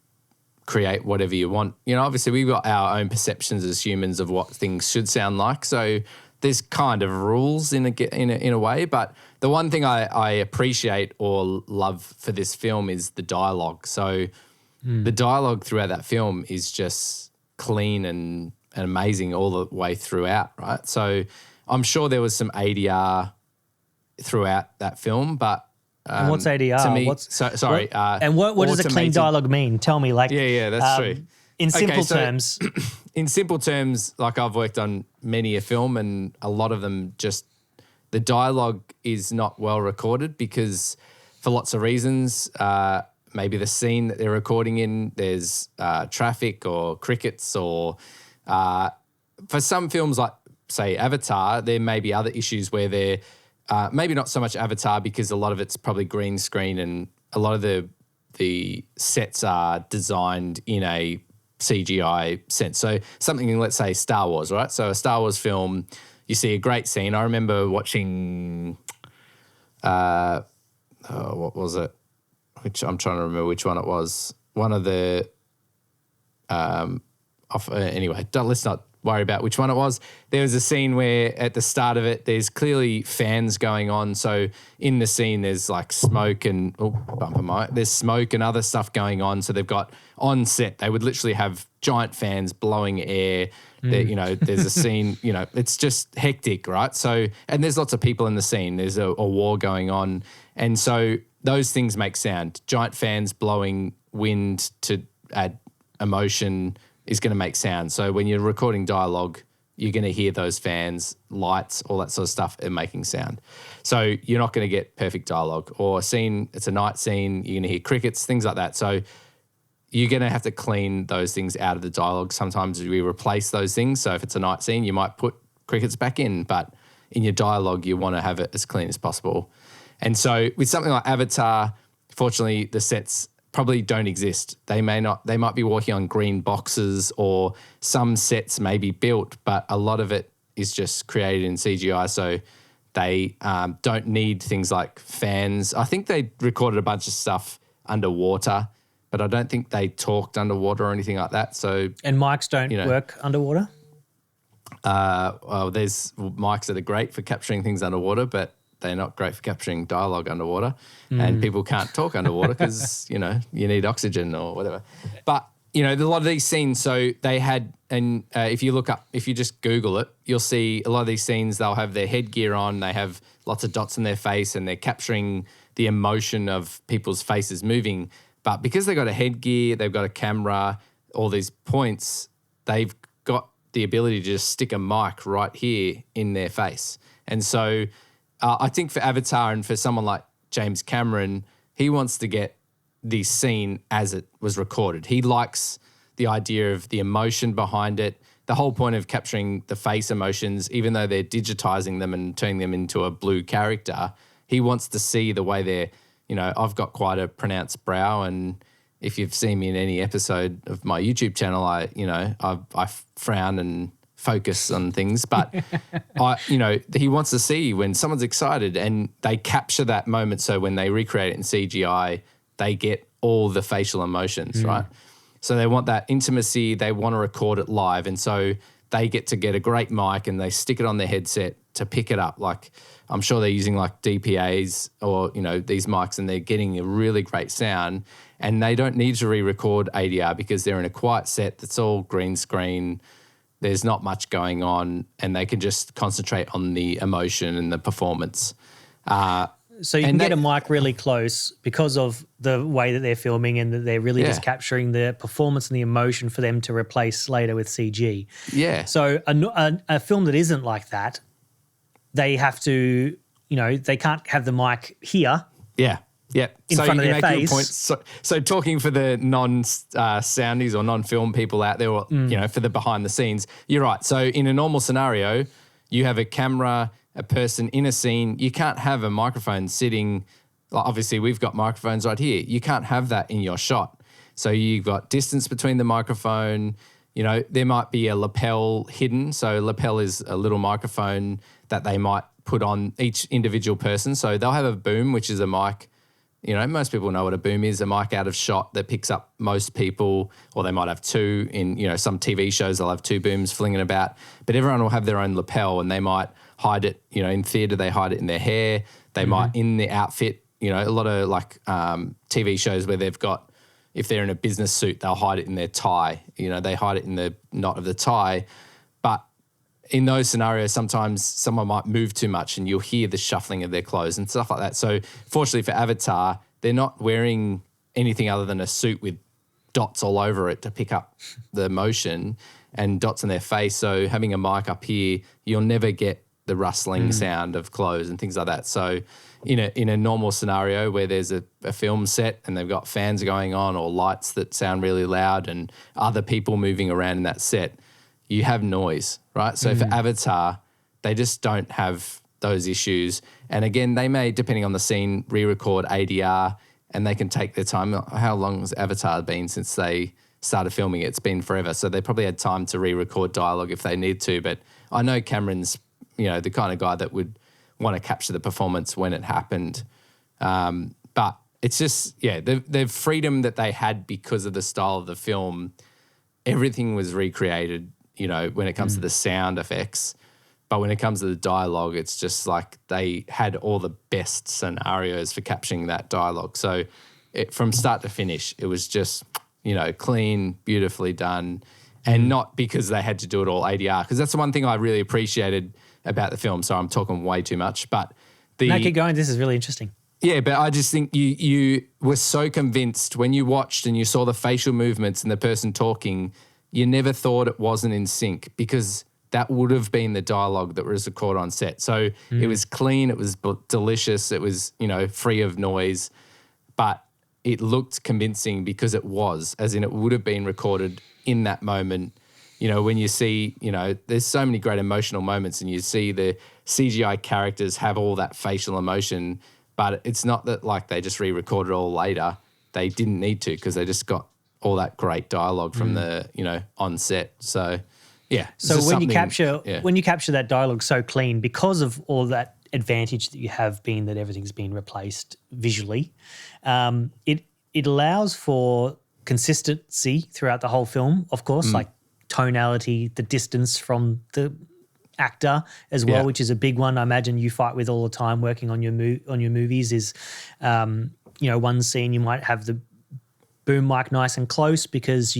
create whatever you want. Obviously we've got our own perceptions as humans of what things should sound like. So there's kind of rules in a way, but the one thing I appreciate or love for this film is the dialogue. So the dialogue throughout that film is just clean and amazing all the way throughout, right? So I'm sure there was some ADR throughout that film, but and what's ADR? To me, sorry. And what does a clean dialogue mean? Tell me, like. Yeah, that's true. In simple terms. In simple terms, like, I've worked on many a film, and a lot of them just, the dialogue is not well recorded because for lots of reasons. Maybe the scene that they're recording in, there's traffic or crickets, or for some films like, say, Avatar, there may be other issues where they're maybe not so much Avatar because a lot of it's probably green screen and a lot of the sets are designed in a CGI sense. So something, let's say Star Wars, right? So a Star Wars film, you see a great scene. I remember watching, what was it? Which I'm trying to remember which one it was. One of the, anyway, let's not worry about which one it was. There was a scene where at the start of it, there's clearly fans going on. So in the scene, there's like smoke and there's smoke and other stuff going on. So they've got on set, they would literally have giant fans blowing air. You know, there's a scene, you know, it's just hectic, right? So, and there's lots of people in the scene. There's a war going on. And so those things make sound. Giant fans blowing wind to add emotion is going to make sound. So when you're recording dialogue, you're going to hear those fans, lights, all that sort of stuff are making sound. So you're not going to get perfect dialogue. Or a scene, it's a night scene, you're going to hear crickets, things like that. So you're going to have to clean those things out of the dialogue. Sometimes we replace those things. So if it's a night scene, you might put crickets back in, but in your dialogue, you want to have it as clean as possible. And so with something like Avatar, fortunately, the sets probably don't exist. They might be working on green boxes, or some sets may be built, but a lot of it is just created in CGI. So they don't need things like fans. I think they recorded a bunch of stuff underwater, but I don't think they talked underwater or anything like that. So and mics don't work underwater? Well, there's mics that are great for capturing things underwater, but they're not great for capturing dialogue underwater. And people can't talk underwater because, you know, you need oxygen or whatever. But, you know, a lot of these scenes, so they had, and if you just Google it, you'll see a lot of these scenes, they'll have their headgear on, they have lots of dots in their face, and they're capturing the emotion of people's faces moving. But because they've got a headgear, they've got a camera, all these points, they've got the ability to just stick a mic right here in their face. And so I think for Avatar and for someone like James Cameron, he wants to get the scene as it was recorded. He likes the idea of the emotion behind it. The whole point of capturing the face emotions, even though they're digitizing them and turning them into a blue character, he wants to see the way they're, you know, I've got quite a pronounced brow, and if you've seen me in any episode of my YouTube channel, I frown and focus on things, but he wants to see when someone's excited, and they capture that moment. So when they recreate it in CGI, they get all the facial emotions, right? So they want that intimacy. They want to record it live. And so they get a great mic and they stick it on their headset to pick it up. Like, I'm sure they're using like DPAs or, you know, these mics, and they're getting a really great sound, and they don't need to re-record ADR because they're in a quiet set that's all green screen. There's not much going on, and they can just concentrate on the emotion and the performance. So you can get a mic really close because of the way that they're filming, and that they're really just capturing the performance and the emotion for them to replace later with CG. Yeah. So a film that isn't like that, they have to, you know, they can't have the mic here. Yeah. Yeah. In front of their face. So talking for the non-soundies or non-film people out there, or, you know, for the behind the scenes, you're right. So in a normal scenario, you have a camera, a person in a scene. You can't have a microphone sitting. Obviously, we've got microphones right here. You can't have that in your shot. So you've got distance between the microphone. You know, there might be a lapel hidden. So lapel is a little microphone that they might put on each individual person. So they'll have a boom, which is a mic. You know, most people know what a boom is, a mic out of shot that picks up most people, or they might have two. In, you know, some TV shows, they'll have two booms flinging about. But everyone will have their own lapel, and they might hide it, you know, in theatre they hide it in their hair. They might in the outfit, you know, a lot of like TV shows where they've got, if they're in a business suit, they'll hide it in their tie. You know, they hide it in the knot of the tie. But in those scenarios, sometimes someone might move too much and you'll hear the shuffling of their clothes and stuff like that. So fortunately for Avatar, they're not wearing anything other than a suit with dots all over it to pick up the motion and dots in their face. So having a mic up here, you'll never get the rustling sound of clothes and things like that. So in a normal scenario where there's a film set and they've got fans going on or lights that sound really loud and other people moving around in that set, you have noise, right? So for Avatar, they just don't have those issues. And again, they may, depending on the scene, re-record ADR, and they can take their time. How long has Avatar been since they started filming it? It's been forever. So they probably had time to re-record dialogue if they need to. But I know Cameron's, you know, the kind of guy that would want to capture the performance when it happened. But it's just, yeah, the freedom that they had because of the style of the film, everything was recreated when it comes to the sound effects. But when it comes to the dialogue, it's just like they had all the best scenarios for capturing that dialogue. So from start to finish, it was just, clean, beautifully done. And not because they had to do it all ADR, because that's the one thing I really appreciated about the film. So I'm talking way too much. But No, keep going. This is really interesting. Yeah, but I just think you were so convinced when you watched and you saw the facial movements and the person talking, you never thought it wasn't in sync, because that would have been the dialogue that was recorded on set. So it was clean, it was delicious, it was, free of noise, but it looked convincing because it was, as in it would have been recorded in that moment. When you see, there's so many great emotional moments and you see the CGI characters have all that facial emotion, but it's not that like they just re-recorded it all later. They didn't need to, because they just got all that great dialogue from the, on set. So, yeah. So when you capture that dialogue so clean, because of all that advantage that you have, being that everything's been replaced visually, it allows for consistency throughout the whole film, of course, like tonality, the distance from the actor as well, which is a big one. I imagine you fight with all the time working on your movies is, one scene you might have the boom mic nice and close because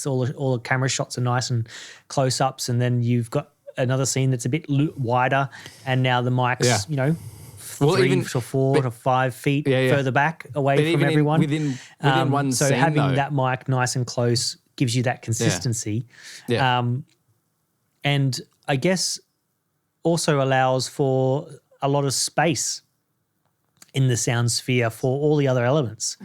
all the camera shots are nice and close ups, and then you've got another scene that's a bit wider, and now the mic's 3 to 4 to 5 feet further back away from everyone. Within one so scene, having that mic nice and close gives you that consistency. And I guess also allows for a lot of space in the sound sphere for all the other elements.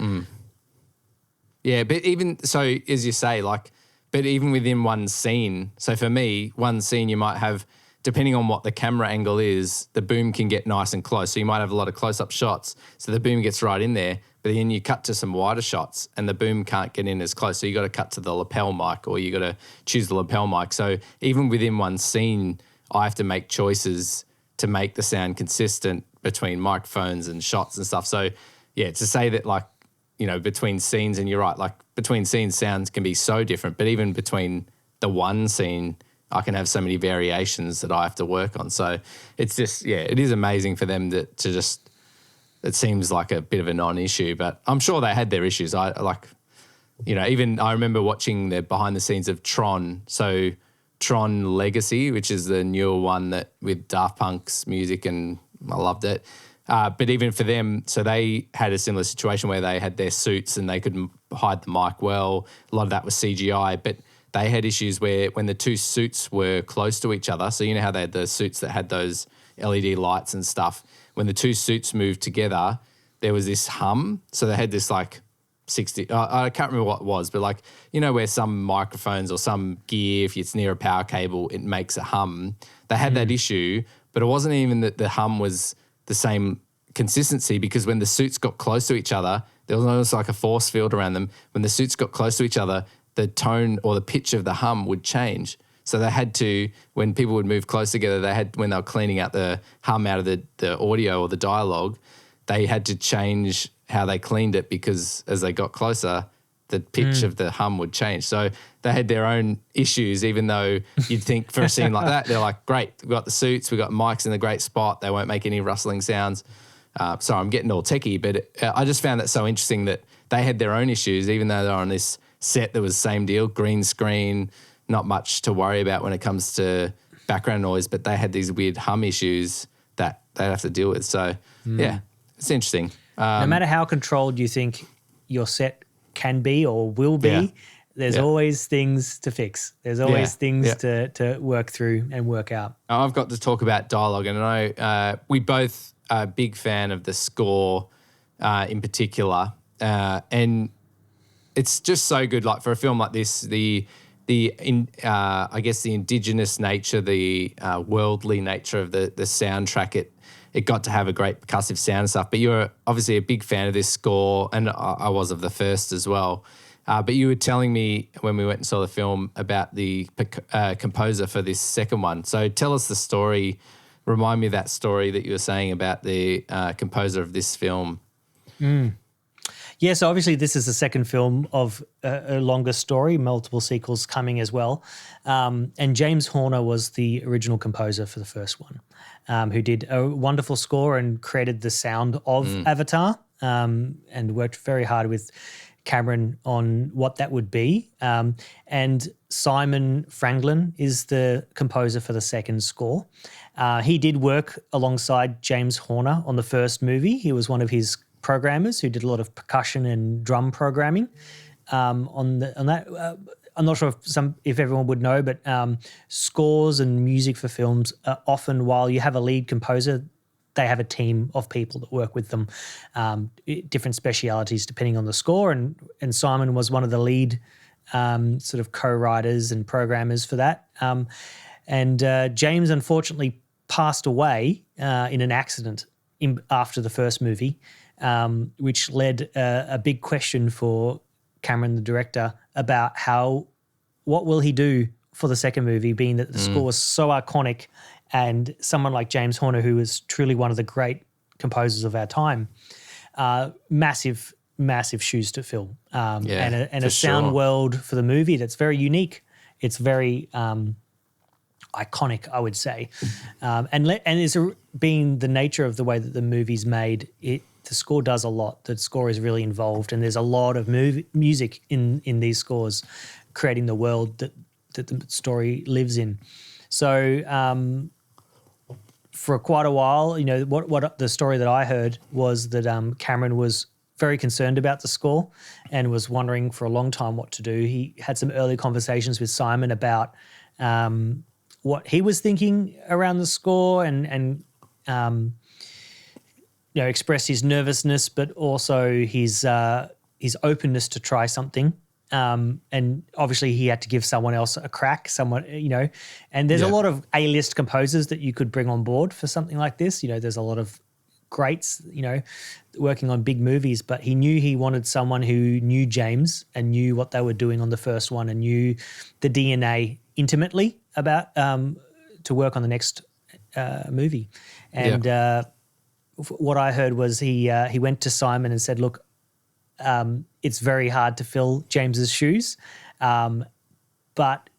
Yeah, but even so, as you say, but even within one scene, so for me, one scene you might have, depending on what the camera angle is, the boom can get nice and close. So you might have a lot of close-up shots, so the boom gets right in there, but then you cut to some wider shots and the boom can't get in as close. So you got to cut to the lapel mic, or you got to choose the lapel mic. So even within one scene, I have to make choices to make the sound consistent between microphones and shots and stuff. So yeah, to say that between scenes, and you're right, between scenes, sounds can be so different, but even between the one scene, I can have so many variations that I have to work on. So it's just, it is amazing for them to just, it seems like a bit of a non-issue, but I'm sure they had their issues. Even I remember watching the behind the scenes of Tron. So Tron Legacy, which is the newer one that with Daft Punk's music, and I loved it. But even for them, so they had a similar situation where they had their suits and they couldn't hide the mic well. A lot of that was CGI, but they had issues where when the two suits were close to each other, so you know how they had the suits that had those LED lights and stuff, when the two suits moved together, there was this hum. So they had this 60, I can't remember what it was, but where some microphones or some gear, if it's near a power cable, it makes a hum. They had that issue, but it wasn't even that the hum was the same consistency, because when the suits got close to each other, there was almost like a force field around them. When the suits got close to each other, the tone or the pitch of the hum would change. So they had to, when people would move close together, when they were cleaning out the hum out of the audio or the dialogue, they had to change how they cleaned it, because as they got closer, the pitch of the hum would change. So they had their own issues, even though you'd think for a scene like that, they're like, great, we've got the suits, we've got mics in a great spot, they won't make any rustling sounds. Sorry, I'm getting all techie, but I just found that so interesting that they had their own issues, even though they're on this set that was the same deal, green screen, not much to worry about when it comes to background noise, but they had these weird hum issues that they'd have to deal with. So, yeah, it's interesting. No matter how controlled you think your set can be or will be, there's always things to fix. There's always things to work through and work out. I've got to talk about dialogue, and I know we both are a big fan of the score in particular, and it's just so good. Like for a film like this, I guess the indigenous nature, the worldly nature of the soundtrack, it got to have a great percussive sound and stuff. But you're obviously a big fan of this score, and I was of the first as well. But you were telling me when we went and saw the film about the composer for this second one. So tell us the story. Remind me of that story that you were saying about the composer of this film. Yeah, so obviously this is the second film of a longer story, multiple sequels coming as well. And James Horner was the original composer for the first one, who did a wonderful score and created the sound of Avatar, and worked very hard with Cameron on what that would be. And Simon Franglen is the composer for the second score. He did work alongside James Horner on the first movie. He was one of his programmers who did a lot of percussion and drum programming on that. I'm not sure if everyone would know, but scores and music for films are often, while you have a lead composer, they have a team of people that work with them, different specialities depending on the score. And Simon was one of the lead sort of co-writers and programmers for that. And James unfortunately passed away in an accident after the first movie, which led a big question for Cameron, the director, about what will he do for the second movie, being that the score was so iconic, and someone like James Horner, who is truly one of the great composers of our time, massive shoes to fill, and a sound world for the movie that's very unique. It's very iconic, I would say, and it's being the nature of the way that the movie's made. The score does a lot. The score is really involved, and there's a lot of music in these scores, creating the world that the story lives in. So for quite a while, what the story that I heard was that Cameron was very concerned about the score and was wondering for a long time what to do. He had some early conversations with Simon about what he was thinking around the score, and expressed his nervousness, but also his openness to try something. And obviously he had to give someone else a crack, and there's a lot of A-list composers that you could bring on board for something like this. There's a lot of greats, working on big movies, but he knew he wanted someone who knew James and knew what they were doing on the first one and knew the DNA intimately about to work on the next movie. And what I heard was he went to Simon and said, look, it's very hard to fill James's shoes, but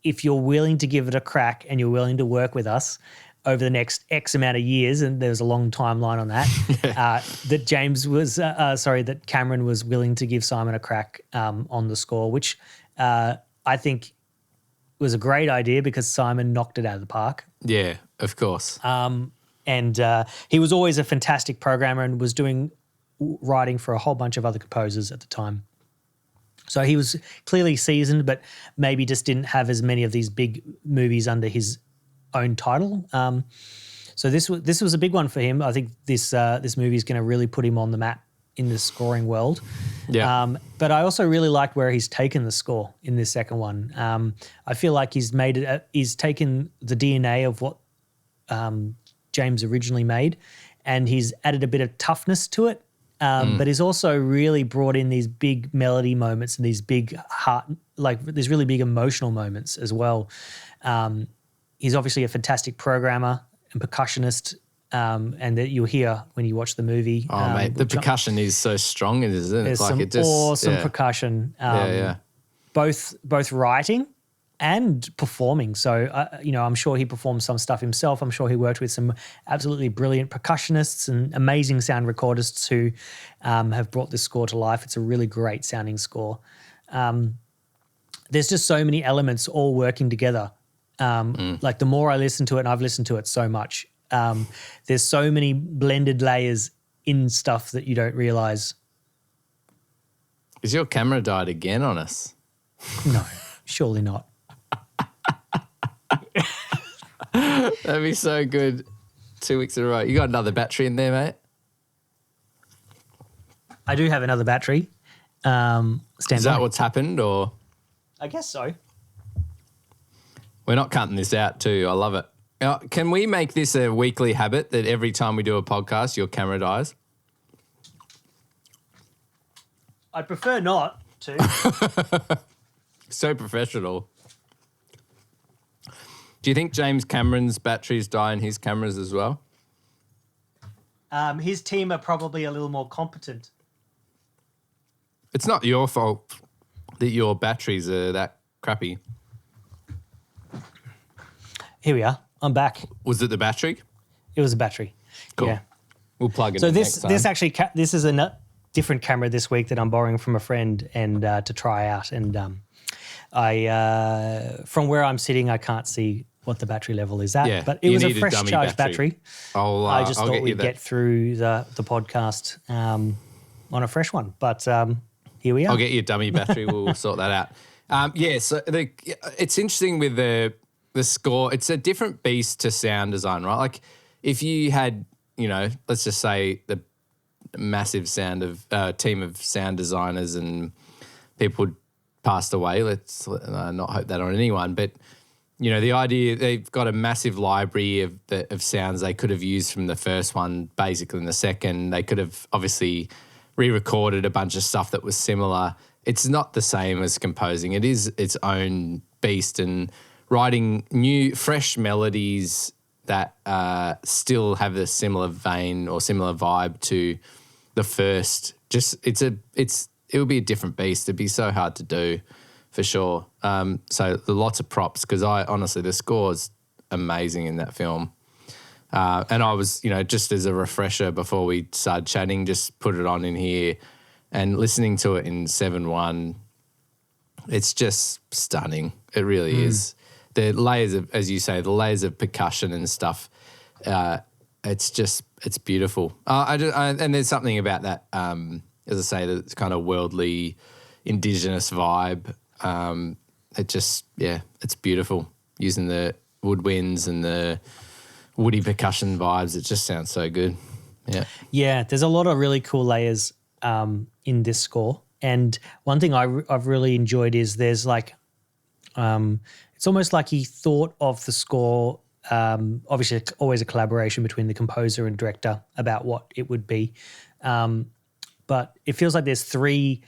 if you're willing to give it a crack and you're willing to work with us over the next X amount of years, and there's a long timeline on that, that Cameron was willing to give Simon a crack on the score, which I think was a great idea because Simon knocked it out of the park. Yeah, of course. And he was always a fantastic programmer and was doing writing for a whole bunch of other composers at the time. So he was clearly seasoned, but maybe just didn't have as many of these big movies under his own title. So this was a big one for him. I think this movie is going to really put him on the map in the scoring world. Yeah. But I also really liked where he's taken the score in this second one. I feel like he's taken the DNA of what James originally made, and he's added a bit of toughness to it. But he's also really brought in these big melody moments and these big these really big emotional moments as well. He's obviously a fantastic programmer and percussionist, and that you'll hear when you watch the movie. Oh, mate, the percussion is so strong, isn't it? There's some awesome percussion. Both writing and performing. So, I'm sure he performed some stuff himself. I'm sure he worked with some absolutely brilliant percussionists and amazing sound recordists who have brought this score to life. It's a really great sounding score. There's just so many elements all working together. Like the more I listen to it, and I've listened to it so much, there's so many blended layers in stuff that you don't realize. Is your camera died again on us? No, surely not. That'd be so good. 2 weeks in a row. You got another battery in there, mate? I do have another battery. Is that what's happened, or? I guess so. We're not cutting this out too. I love it. Can we make this a weekly habit that every time we do a podcast, your camera dies? I'd prefer not to. So professional. Do you think James Cameron's batteries die in his cameras as well? His team are probably a little more competent. It's not your fault that your batteries are that crappy. Here we are. I'm back. Was it the battery? It was a battery. Cool. Yeah. We'll plug it So in this next time. this is a different camera this week that I'm borrowing from a friend and to try out. And I from where I'm sitting, I can't see what the battery level is at. Yeah, but it you was a need a fresh dummy charged battery. battery. I just I'll thought get you we'd that. get through the podcast on a fresh one. But here we are. I'll get you a dummy battery. We'll sort that out. So it's interesting with the score. It's a different beast to sound design, right? Like if you had, let's just say the massive team of sound designers and people passed away. Let's not hope that on anyone, but the idea they've got a massive library of sounds they could have used from the first one, basically in the second. They could have obviously re-recorded a bunch of stuff that was similar. It's not the same as composing. It is its own beast, and writing new, fresh melodies that still have a similar vein or similar vibe to the first. It would be a different beast. It'd be so hard to do, for sure. So lots of props, because honestly, the score's amazing in that film. And I was, just as a refresher before we started chatting, just put it on in here and listening to it in 7.1, it's just stunning. It really is. The layers of, as you say, the layers of percussion and stuff, it's beautiful. And there's something about that, as I say, that's kind of worldly, indigenous vibe. It's beautiful, using the woodwinds and the woody percussion vibes. It just sounds so good. Yeah, there's a lot of really cool layers in this score, and one thing I've really enjoyed is there's like it's almost like he thought of the score, obviously always a collaboration between the composer and director about what it would be, but it feels like there's three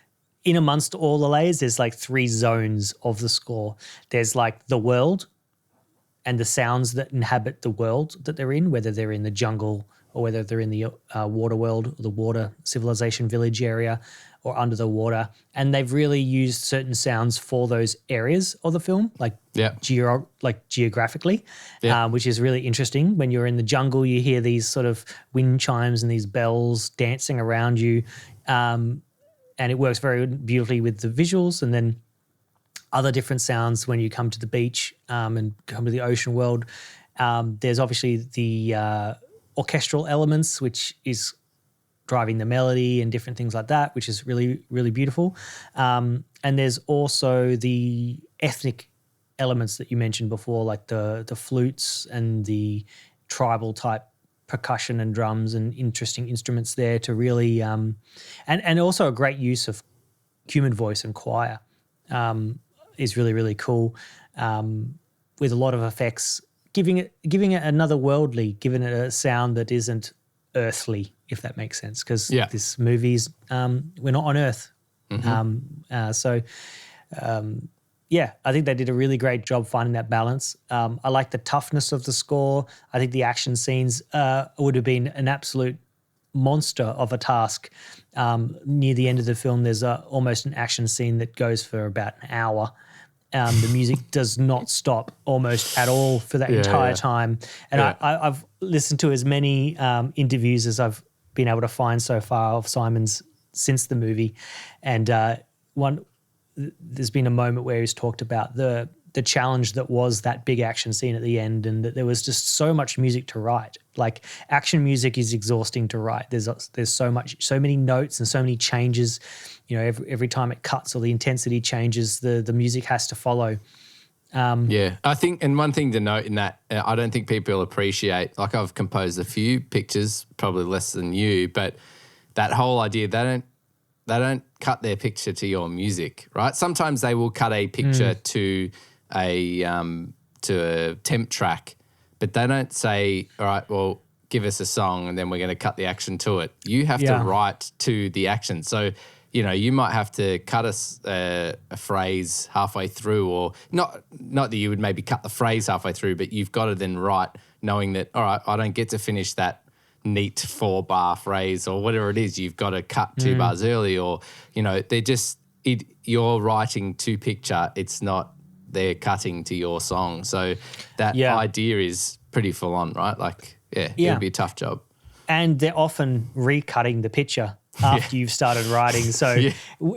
in amongst all the layers. There's like three zones of the score. There's like the world and the sounds that inhabit the world that they're in, whether they're in the jungle or whether they're in the water world or the water civilization village area or under the water. And they've really used certain sounds for those areas of the film, like geographically, which is really interesting. When you're in the jungle, you hear these sort of wind chimes and these bells dancing around you, and it works very beautifully with the visuals. And then other different sounds when you come to the beach and come to the ocean world. There's obviously the orchestral elements, which is driving the melody and different things like that, which is really, really beautiful. And there's also the ethnic elements that you mentioned before, like the flutes and the tribal type percussion and drums and interesting instruments there to really and also a great use of human voice and choir is really, really cool, with a lot of effects, giving it another worldly, giving it a sound that isn't earthly, if that makes sense, because this movie's we're not on Earth. I think they did a really great job finding that balance. I like the toughness of the score. I think the action scenes would have been an absolute monster of a task. Near the end of the film, there's almost an action scene that goes for about an hour. The music does not stop almost at all for that entire time. And I've listened to as many interviews as I've been able to find so far of Simon's since the movie. And there's been a moment where he's talked about the challenge that was that big action scene at the end, and that there was just so much music to write. Like, action music is exhausting to write. There's so many notes and so many changes. Every time it cuts or the intensity changes, the music has to follow. I think, and one thing to note in that, I don't think people appreciate, like, I've composed a few pictures, probably less than you, but that whole idea, they don't cut their picture to your music, right? Sometimes they will cut a picture to a temp track, but they don't say, all right, well, give us a song and then we're going to cut the action to it. You have to write to the action. So, you might have to cut a phrase halfway through, or not that you would maybe cut the phrase halfway through, but you've got to then write knowing that, all right, I don't get to finish that neat 4-bar phrase or whatever it is. You've got to cut 2 bars early, or, they're just you're writing to picture. It's not they're cutting to your song. So that idea is pretty full on, right? Like, it would be a tough job. And they're often recutting the picture after you've started writing. So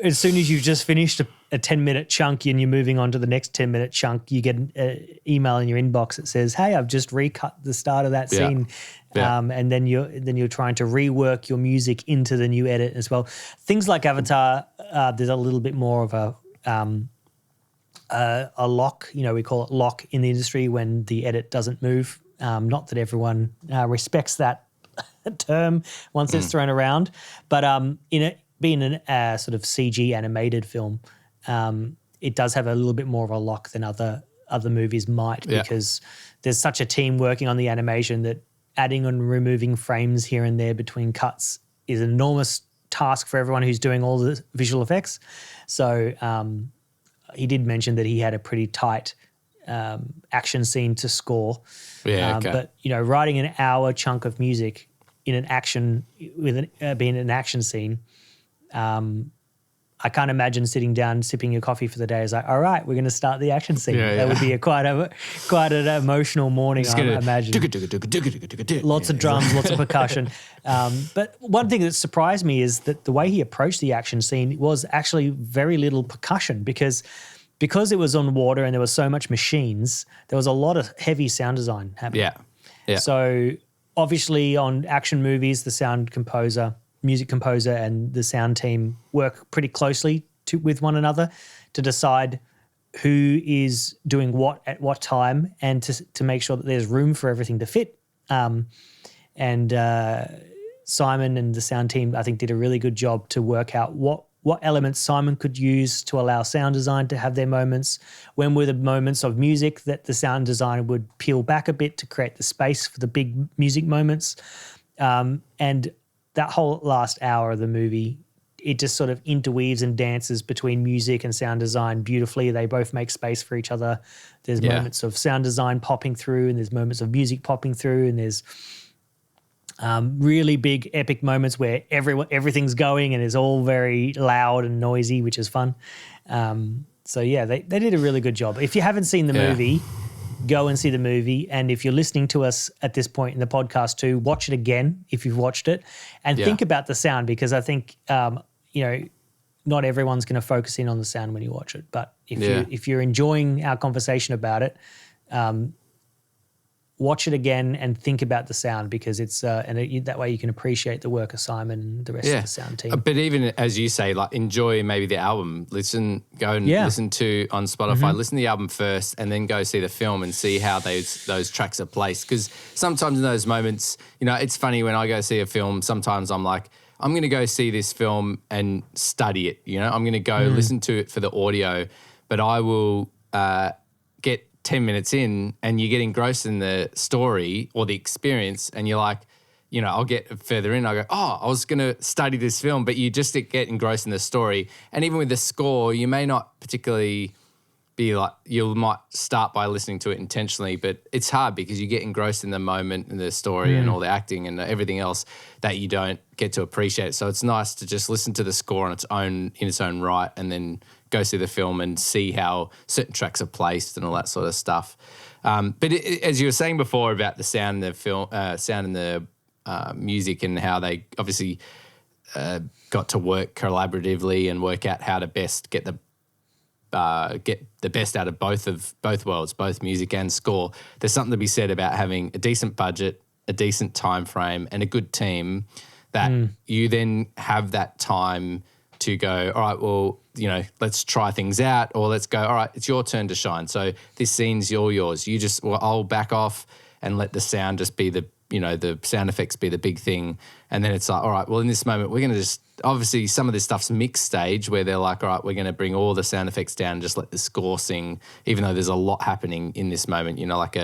as soon as you've just finished a 10-minute chunk and you're moving on to the next 10-minute chunk, you get an email in your inbox that says, hey, I've just recut the start of that scene. And then you're trying to rework your music into the new edit as well. Things like Avatar, there's a little bit more of a lock, we call it lock in the industry when the edit doesn't move. Not that everyone respects that term once it's thrown around, but in it being a sort of CG animated film, it does have a little bit more of a lock than other movies might, because there's such a team working on the animation that adding and removing frames here and there between cuts is an enormous task for everyone who's doing all the visual effects. So he did mention that he had a pretty tight action scene to score. But writing an hour chunk of music in an action being an action scene, I can't imagine sitting down sipping your coffee for the day. It's like, all right, we're going to start the action scene. That would be quite an emotional morning, I imagine. Lots of drums, lots of percussion. But one thing that surprised me is that the way he approached the action scene was actually very little percussion, because it was on water and there was so much machines, there was a lot of heavy sound design happening. So obviously on action movies, the music composer and the sound team work pretty closely with one another to decide who is doing what at what time, and to make sure that there's room for everything to fit. Simon and the sound team, I think, did a really good job to work out what elements Simon could use to allow sound design to have their moments, when were the moments of music that the sound designer would peel back a bit to create the space for the big music moments. And that whole last hour of the movie, it just sort of interweaves and dances between music and sound design beautifully. They both make space for each other. There's moments of sound design popping through, and there's moments of music popping through, and there's really big epic moments where everything's going and it's all very loud and noisy, which is fun. They did a really good job. If you haven't seen the movie, go and see the movie. And if you're listening to us at this point in the podcast too, watch it again if you've watched it, and think about the sound, because I think not everyone's going to focus in on the sound when you watch it. But if you're enjoying our conversation about it, watch it again and think about the sound, because it's that way you can appreciate the work of Simon and the rest of the sound team. But even as you say, like, enjoy maybe the album. Listen to on Spotify. Listen to the album first, and then go see the film and see how those tracks are placed. Because sometimes in those moments, it's funny when I go see a film. Sometimes I'm like, I'm going to go see this film and study it. I'm going to go listen to it for the audio, but I will get 10 minutes in and you get engrossed in the story or the experience, and you're like, I'll get further in. I go, I was going to study this film, but you just get engrossed in the story. And even with the score, you may not particularly be like, you might start by listening to it intentionally, but it's hard because you get engrossed in the moment and the story and all the acting and everything else that you don't get to appreciate. So it's nice to just listen to the score in its own right, and then go see the film and see how certain tracks are placed and all that sort of stuff. But as you were saying before about the sound in the film, sound in the music, and how they obviously got to work collaboratively and work out how to best get the best out of both worlds, both music and score. There's something to be said about having a decent budget, a decent time frame, and a good team that you then have that time to go, all right, well, let's try things out, or let's go, all right, it's your turn to shine. So this scene's yours. I'll back off and let the sound just be the sound effects be the big thing. And then it's like, all right, well, in this moment, we're going to just, obviously some of this stuff's mixed stage where they're like, all right, we're going to bring all the sound effects down and just let the score sing, even though there's a lot happening in this moment, like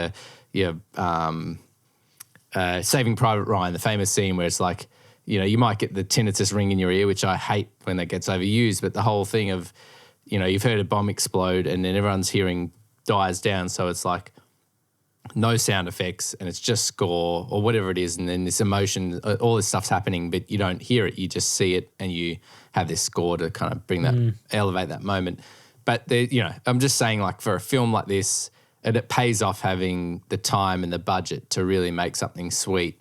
Saving Private Ryan, the famous scene where it's like, you might get the tinnitus ring in your ear, which I hate when that gets overused, but the whole thing of, you've heard a bomb explode and then everyone's hearing dies down. So it's like, no sound effects and it's just score or whatever it is, and then this emotion, all this stuff's happening, but you don't hear it, you just see it, and you have this score to kind of bring that, elevate that moment. But I'm just saying, like, for a film like this, it pays off having the time and the budget to really make something sweet,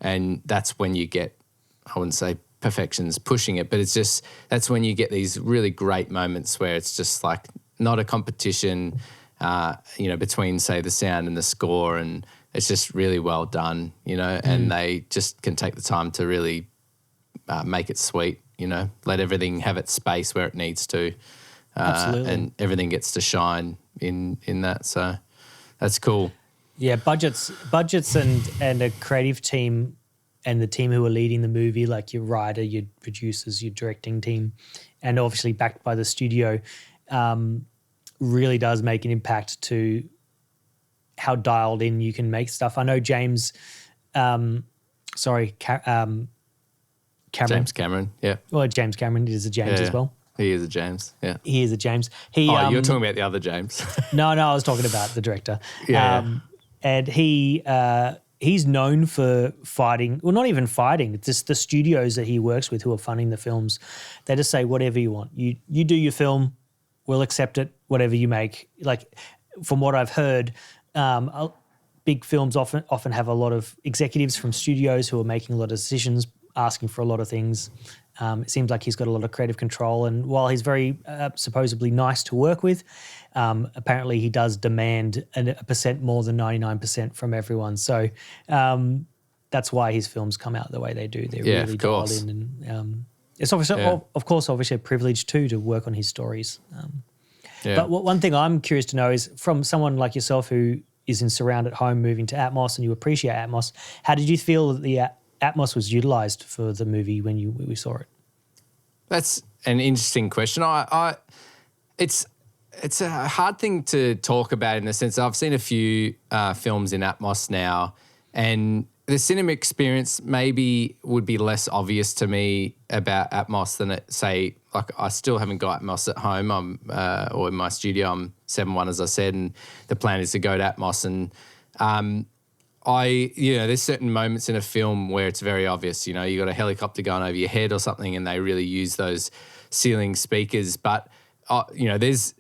and that's when you get, I wouldn't say perfection's pushing it, but it's just, that's when you get these really great moments where it's just like not a competition, between, say, the sound and the score, and it's just really well done, and they just can take the time to really make it sweet, let everything have its space where it needs to, and everything gets to shine in that. So that's cool. Yeah, budgets and a creative team and the team who are leading the movie, like your writer, your producers, your directing team, and obviously backed by the studio, really does make an impact to how dialed in you can make stuff. I know James, Cameron. James Cameron, yeah. Well, James Cameron is a James as well. He is a James, yeah. He is a James. You're talking about the other James. No, I was talking about the director. Yeah. And he's known for fighting, well, not even fighting, it's just the studios that he works with who are funding the films. They just say, whatever you want. You do your film, we'll accept it, whatever you make. Like, from what I've heard, big films often have a lot of executives from studios who are making a lot of decisions, asking for a lot of things. It seems like he's got a lot of creative control, and while he's very supposedly nice to work with, apparently he does demand a percent more than 99% from everyone. So that's why his films come out the way they do. They're really dialed in, and it's obviously, of course, obviously a privilege too to work on his stories. But one thing I'm curious to know is, from someone like yourself who is in surround at home, moving to Atmos, and you appreciate Atmos, how did you feel that the Atmos was utilised for the movie when we saw it? That's an interesting question. It's a hard thing to talk about, in the sense I've seen a few films in Atmos now, and the cinema experience maybe would be less obvious to me about Atmos than it, say, like, I still haven't got Atmos at home, or in my studio. I'm 7.1, as I said, and the plan is to go to Atmos. And there's certain moments in a film where it's very obvious. You got a helicopter going over your head or something, and they really use those ceiling speakers. But there's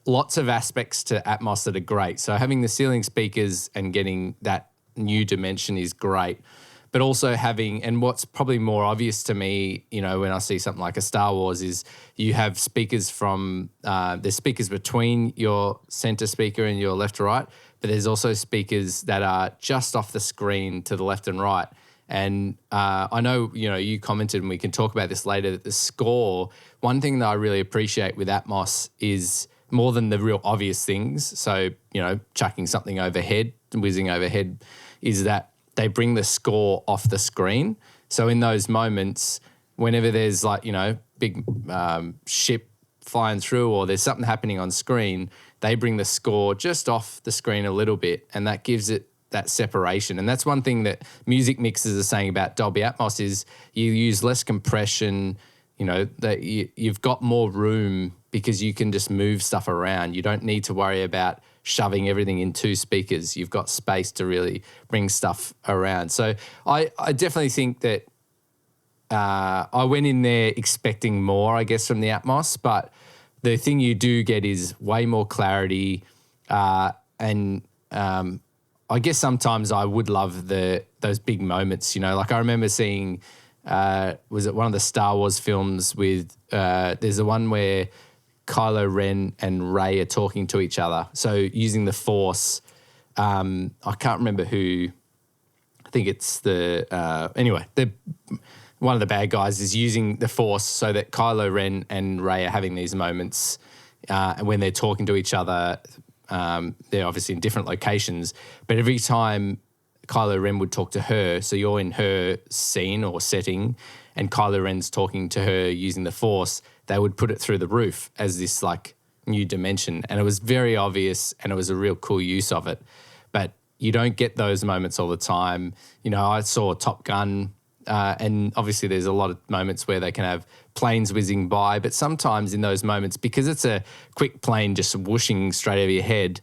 lots of aspects to Atmos that are great. So having the ceiling speakers and getting that new dimension is great, but also having, and what's probably more obvious to me, when I see something like a Star Wars, is you have speakers from, there's speakers between your center speaker and your left to right, but there's also speakers that are just off the screen to the left and right. And I know, you commented, and we can talk about this later, that the score, one thing that I really appreciate with Atmos is, more than the real obvious things, so, chucking something overhead, whizzing overhead, is that they bring the score off the screen. So in those moments, whenever there's like, big ship flying through, or there's something happening on screen, they bring the score just off the screen a little bit, and that gives it that separation. And that's one thing that music mixers are saying about Dolby Atmos, is you use less compression, that you've got more room because you can just move stuff around. You don't need to worry about shoving everything in two speakers. You've got space to really bring stuff around. So I definitely think that I went in there expecting more, I guess, from the Atmos, but the thing you do get is way more clarity, and I guess sometimes I would love those big moments, like I remember seeing, was it one of the Star Wars films with, there's the one where Kylo Ren and Rey are talking to each other. So using the Force, I can't remember who, I think it's one of the bad guys is using the Force so that Kylo Ren and Rey are having these moments, and when they're talking to each other, they're obviously in different locations, but every time Kylo Ren would talk to her, so you're in her scene or setting, and Kylo Ren's talking to her using the Force, they would put it through the roof as this like new dimension. And it was very obvious, and it was a real cool use of it. But you don't get those moments all the time. I saw Top Gun, and obviously there's a lot of moments where they can have planes whizzing by, but sometimes in those moments, because it's a quick plane just whooshing straight over your head,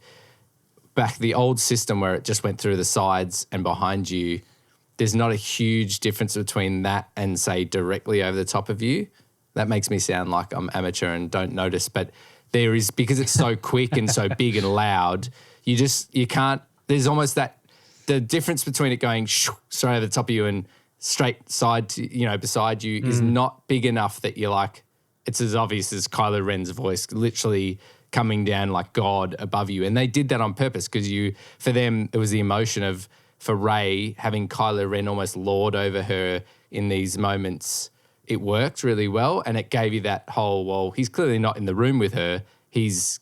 back the old system where it just went through the sides and behind you, there's not a huge difference between that and, say, directly over the top of you. That makes me sound like I'm amateur and don't notice, but there is, because it's so quick and so big and loud, you can't, there's almost the difference between it going straight over the top of you and straight side to, beside you is not big enough that you're like, it's as obvious as Kylo Ren's voice literally coming down like God above you. And they did that on purpose because for them, it was the emotion for Rey having Kylo Ren almost lord over her in these moments. It worked really well, and it gave you that whole, well, he's clearly not in the room with her. It's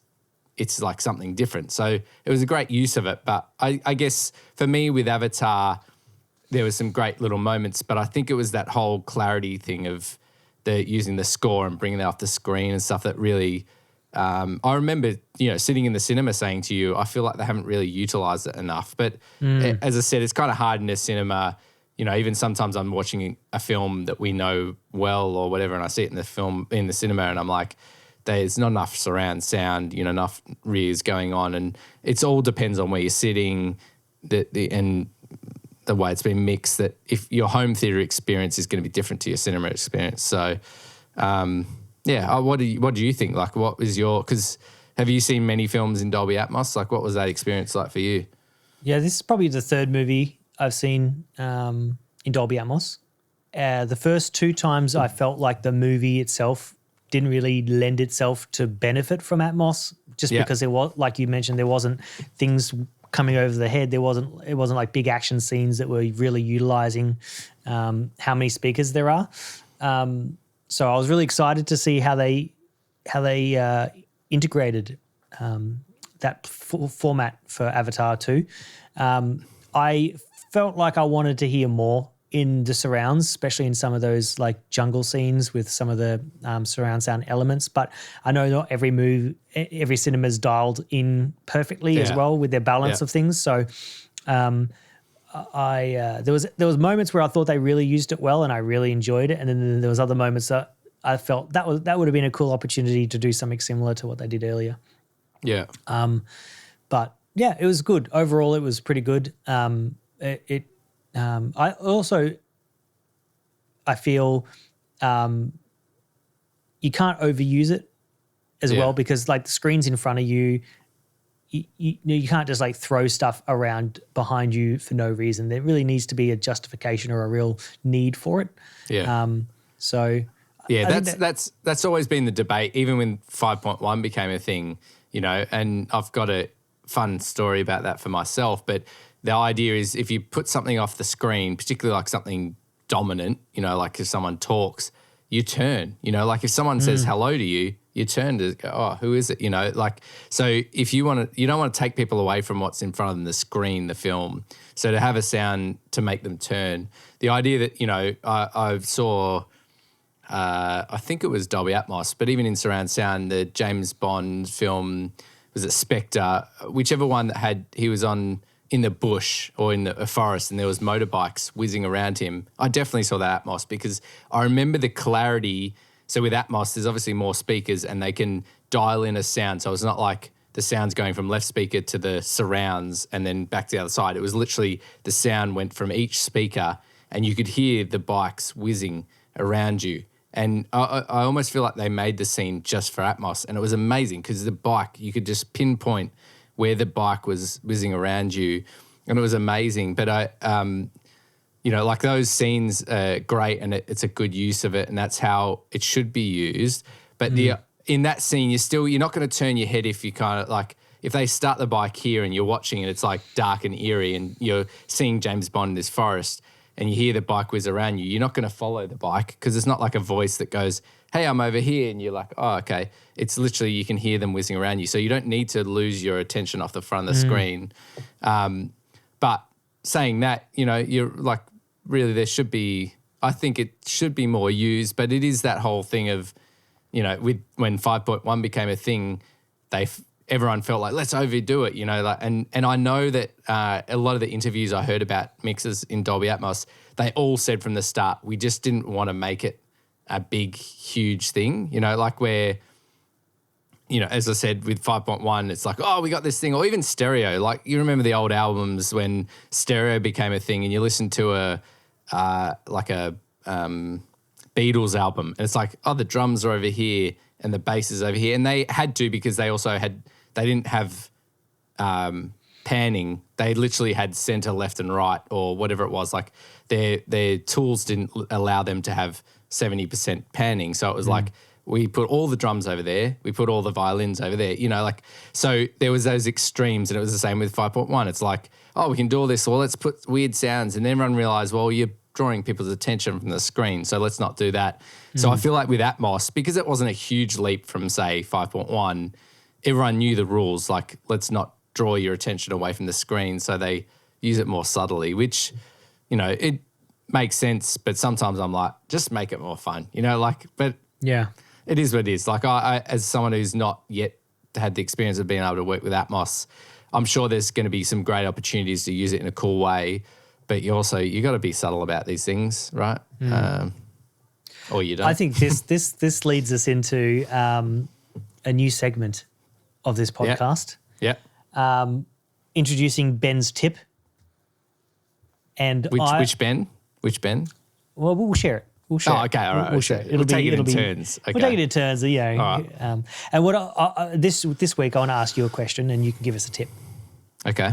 like something different. So it was a great use of it. But I guess for me with Avatar, there were some great little moments, but I think it was that whole clarity thing of using the score and bringing it off the screen and stuff that really, I remember, sitting in the cinema saying to you, I feel like they haven't really utilized it enough. But as I said, it's kind of hard in a cinema. Even sometimes I'm watching a film that we know well or whatever, and I see it in the cinema, and I'm like, there's not enough surround sound, enough rears going on, and it's all depends on where you're sitting, and the way it's been mixed. That if your home theater experience is going to be different to your cinema experience. So, what do you think? Like, what was because have you seen many films in Dolby Atmos? Like, what was that experience like for you? Yeah, this is probably the third movie I've seen in Dolby Atmos. The first two times I felt like the movie itself didn't really lend itself to benefit from Atmos, just because there was, like you mentioned, there wasn't things coming over the head. It wasn't like big action scenes that were really utilizing how many speakers there are. So I was really excited to see how they integrated that format for Avatar 2. I felt like I wanted to hear more in the surrounds, especially in some of those like jungle scenes with some of the surround sound elements. But I know not every cinema's dialed in perfectly as well with their balance of things. So there was moments where I thought they really used it well and I really enjoyed it, and then there was other moments that I felt that would have been a cool opportunity to do something similar to what they did earlier. Yeah. But yeah, it was good overall. It was pretty good. I feel you can't overuse it as well, because like the screen's in front of you. You can't just like throw stuff around behind you for no reason. There really needs to be a justification or a real need for it. Yeah. That's always been the debate, even when 5.1 became a thing, and I've got a fun story about that for myself. But the idea is if you put something off the screen, particularly like something dominant, like if someone talks, you turn, like if someone says hello to you, you turn to go, oh, who is it? So if you don't want to take people away from what's in front of them, the screen, the film. So to have a sound to make them turn, the idea that, I saw, I think it was Dolby Atmos, but even in surround sound, the James Bond film, was it Spectre, whichever one that he was in the bush or in a forest and there was motorbikes whizzing around him. I definitely saw that Atmos because I remember the clarity. So with Atmos, there's obviously more speakers and they can dial in a sound. So it's not like the sound's going from left speaker to the surrounds and then back to the other side. It was literally the sound went from each speaker and you could hear the bikes whizzing around you. And I almost feel like they made the scene just for Atmos, and it was amazing because the bike, you could just pinpoint where the bike was whizzing around you, and it was amazing. But like those scenes are great, and it's a good use of it, and that's how it should be used. But in that scene, you're not going to turn your head if you kind of like if they start the bike here and you're watching and it's like dark and eerie, and you're seeing James Bond in this forest. And you hear the bike whiz around you, you're not going to follow the bike because it's not like a voice that goes, hey, I'm over here. And you're like, oh, okay. It's literally you can hear them whizzing around you. So you don't need to lose your attention off the front of the screen. But saying that, you're like, really there should be, I think it should be more used. But it is that whole thing of, when 5.1 became a thing, everyone felt like, let's overdo it, and I know that a lot of the interviews I heard about mixes in Dolby Atmos, they all said from the start, we just didn't want to make it a big, huge thing, like where you know, as I said, with 5.1, it's like, oh, we got this thing. Or even stereo. Like, you remember the old albums when stereo became a thing and you listen to a Beatles album and it's like, oh, the drums are over here and the bass is over here. And they had to because they didn't have panning. They literally had center, left and right or whatever it was. Like their tools didn't allow them to have 70% panning. So it was like, we put all the drums over there. We put all the violins over there, you know, like, so there was those extremes and it was the same with 5.1. It's like, oh, we can do all this. Well, let's put weird sounds. And then everyone realized, well, you're drawing people's attention from the screen. So let's not do that. So I feel like with Atmos, because it wasn't a huge leap from say 5.1, everyone knew the rules. Like, let's not draw your attention away from the screen. So they use it more subtly, which, you know, it makes sense. But sometimes I'm like, just make it more fun, you know, like, but Yeah. it is what it is. Like I, as someone who's not yet had the experience of being able to work with Atmos, I'm sure there's going to be some great opportunities to use it in a cool way. But you got to be subtle about these things, right? Or you don't. I think this leads us into a new segment of this podcast. Yeah. Introducing Ben's tip. And Which Ben? Which Ben? Well, we'll share it. We'll share. Oh, okay, all right. We'll share it. We'll take it in turns. Okay. We'll take it in turns. Yeah. All right. And what this week I want to ask you a question, and you can give us a tip. Okay.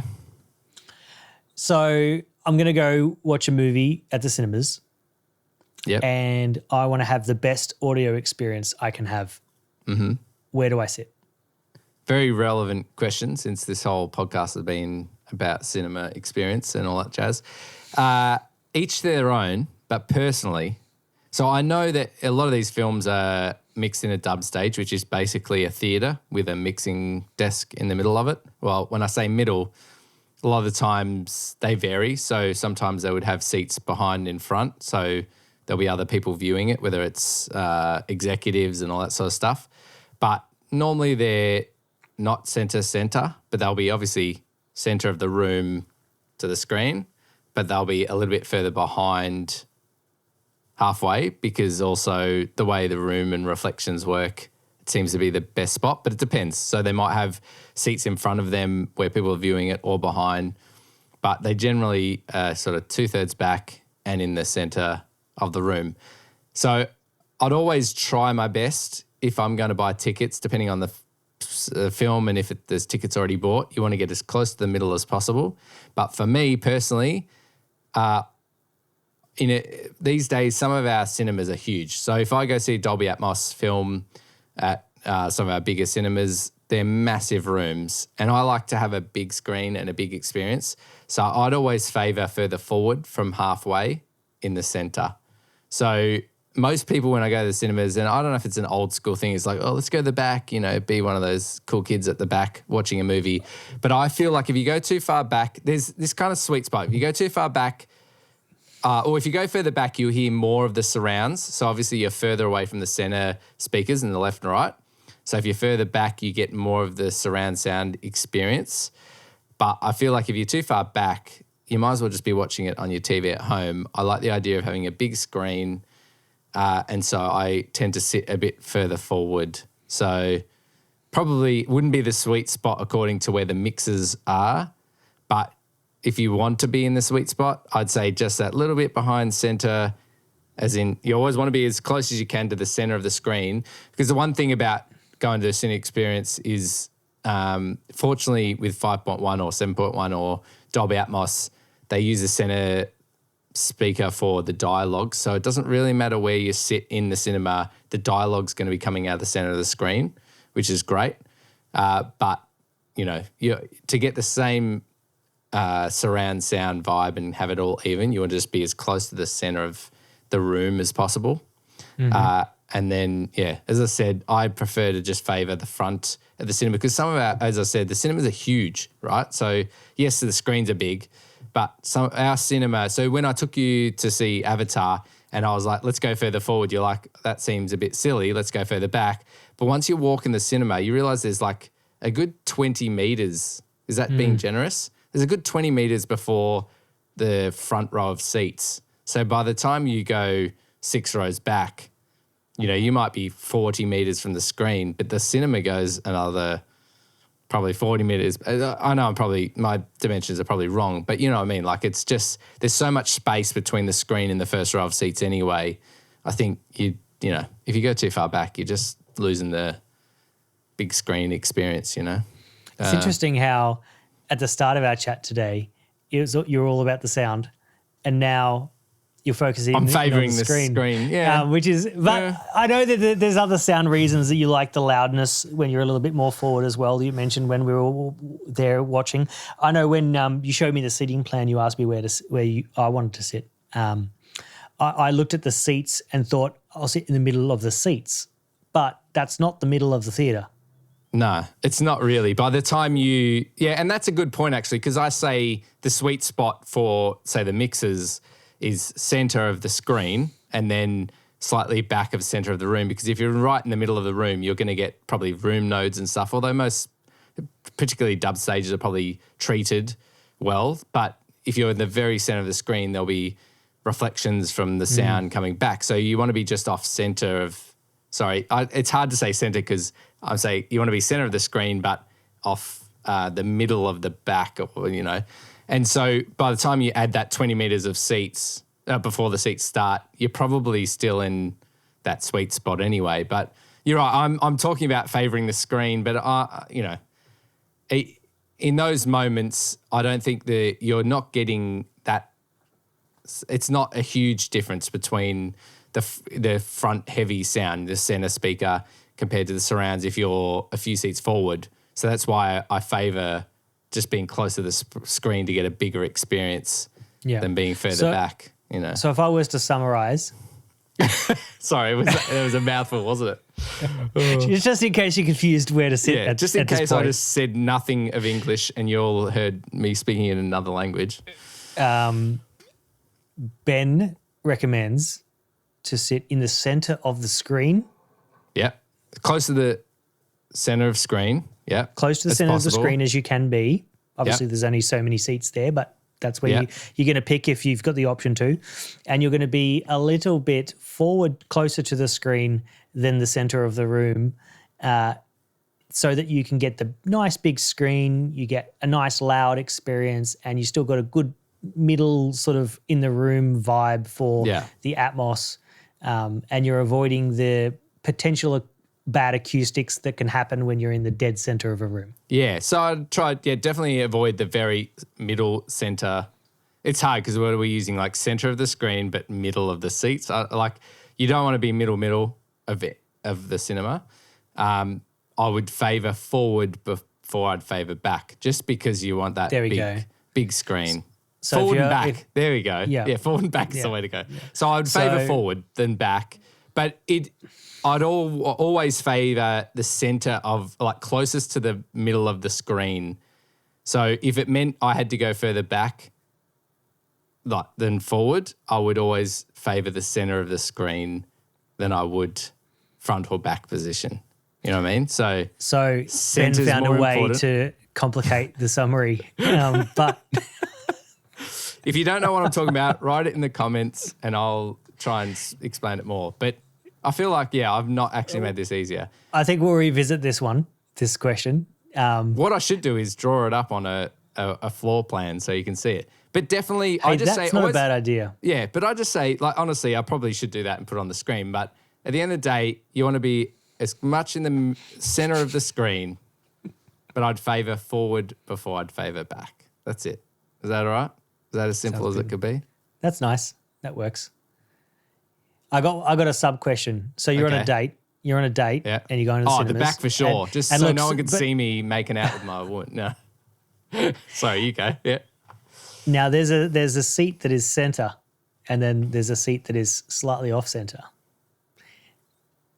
So I'm going to go watch a movie at the cinemas. Yep. And I want to have the best audio experience I can have. Mm-hmm. Where do I sit? Very relevant question since this whole podcast has been about cinema experience and all that jazz. Each their own, but personally, so I know that a lot of these films are mixed in a dub stage, which is basically a theatre with a mixing desk in the middle of it. Well, when I say middle, a lot of the times they vary. So sometimes they would have seats behind and in front. So there'll be other people viewing it, whether it's executives and all that sort of stuff. But normally they're not center, but they'll be obviously center of the room to the screen, but they'll be a little bit further behind halfway because also the way the room and reflections work, it seems to be the best spot, but it depends. So they might have seats in front of them where people are viewing it or behind, but they generally sort of 2/3 back and in the center of the room. So I'd always try my best if I'm going to buy tickets, depending on the film and if there's tickets already bought, you want to get as close to the middle as possible. But for me personally, these days, some of our cinemas are huge. So if I go see a Dolby Atmos film at some of our bigger cinemas, they're massive rooms. And I like to have a big screen and a big experience. So I'd always favour further forward from halfway in the centre. So most people when I go to the cinemas, and I don't know if it's an old school thing, it's like, oh, let's go to the back, you know, be one of those cool kids at the back watching a movie. But I feel like if you go too far back, there's this kind of sweet spot. If you go too far back, or if you go further back, you'll hear more of the surrounds. So obviously you're further away from the center speakers in the left and right. So if you're further back, you get more of the surround sound experience. But I feel like if you're too far back, you might as well just be watching it on your TV at home. I like the idea of having a big screen, and so I tend to sit a bit further forward. So probably wouldn't be the sweet spot according to where the mixers are, but if you want to be in the sweet spot, I'd say just that little bit behind center, as in you always want to be as close as you can to the center of the screen. Because the one thing about going to a cine experience is, fortunately with 5.1 or 7.1 or Dolby Atmos, they use the center speaker for the dialogue. So it doesn't really matter where you sit in the cinema, the dialogue's going to be coming out of the center of the screen, which is great. But, you know, to get the same surround sound vibe and have it all even, you want to just be as close to the center of the room as possible. Mm-hmm. And then, yeah, as I said, I prefer to just favour the front of the cinema because some of our, as I said, the cinemas are huge, right? So yes, the screens are big, but our cinema, so when I took you to see Avatar and I was like, let's go further forward, you're like, that seems a bit silly, let's go further back. But once you walk in the cinema, you realise there's like a good 20 metres. Is that being generous? There's a good 20 metres before the front row of seats. So by the time you go 6 rows back, you might be 40 meters from the screen, but the cinema goes another probably 40 meters. I know my dimensions are probably wrong, but you know what I mean? Like it's just, there's so much space between the screen and the first row of seats anyway. I think if you go too far back, you're just losing the big screen experience, It's interesting how at the start of our chat today, you're all about the sound, and now you're focusing I'm favouring on the screen. Which is, but I know that there's other sound reasons that you like the loudness when you're a little bit more forward as well. You mentioned when we were all there watching. I know when you showed me the seating plan, you asked me I wanted to sit. I looked at the seats and thought I'll sit in the middle of the seats, but that's not the middle of the theatre. No, it's not really. By the time and that's a good point actually, because I say the sweet spot for, say, the mixers is centre of the screen and then slightly back of centre of the room, because if you're right in the middle of the room, you're going to get probably room nodes and stuff, although most, particularly dub stages, are probably treated well. But if you're in the very centre of the screen, there'll be reflections from the sound coming back. So you want to be just off centre of, it's hard to say centre because I'm saying you want to be centre of the screen but off the middle of the back, And so by the time you add that 20 metres of seats before the seats start, you're probably still in that sweet spot anyway. But you're right, I'm talking about favouring the screen, but, in those moments, I don't think you're not getting that. It's not a huge difference between the front heavy sound, the centre speaker, compared to the surrounds if you're a few seats forward. So that's why I favour just being close to the screen to get a bigger experience than being further back, So if I was to summarise. Sorry, it was a mouthful, wasn't it? Just in case you're confused where to sit just in case I just said nothing of English and you all heard me speaking in another language. Ben recommends to sit in the centre of the screen. Yeah. Close to the centre of screen. Yeah. Close to the centre of the screen as you can be. Obviously, there's only so many seats there, but that's where you're going to pick if you've got the option to. And you're going to be a little bit forward, closer to the screen than the centre of the room, so that you can get the nice big screen, you get a nice loud experience, and you still got a good middle sort of in the room vibe for the Atmos, and you're avoiding the potential bad acoustics that can happen when you're in the dead center of a room. Yeah, so I'd try, definitely avoid the very middle center. It's hard because what are we using, like center of the screen but middle of the seats? You don't want to be middle of the cinema. I would favour forward before I'd favour back, just because you want that big screen. So forward and back. There we go. Yeah, forward and back is the way to go. Yeah. So I would favour forward than back, but I'd always favour the centre of, closest to the middle of the screen. So if it meant I had to go further back than forward, I would always favour the centre of the screen than I would front or back position. You know what I mean? So Ben found a way to complicate the summary, but... If you don't know what I'm talking about, write it in the comments and I'll try and explain it more. But I feel like, I've not actually made this easier. I think we'll revisit this question. What I should do is draw it up on a floor plan so you can see it. But definitely, that's not a bad idea. Yeah, but I just say, honestly, I probably should do that and put it on the screen. But at the end of the day, you want to be as much in the center of the screen, but I'd favour forward before I'd favour back. That's it. Is that all right? Is that as simple as it could be? That's nice. That works. I got a sub question. So you're on a date. You're on a date and you're going to the cinemas. The back for sure. Just so no one could see me making out with my woman. No. Sorry, you go. Yeah. Now there's a seat that is centre, and then there's a seat that is slightly off centre.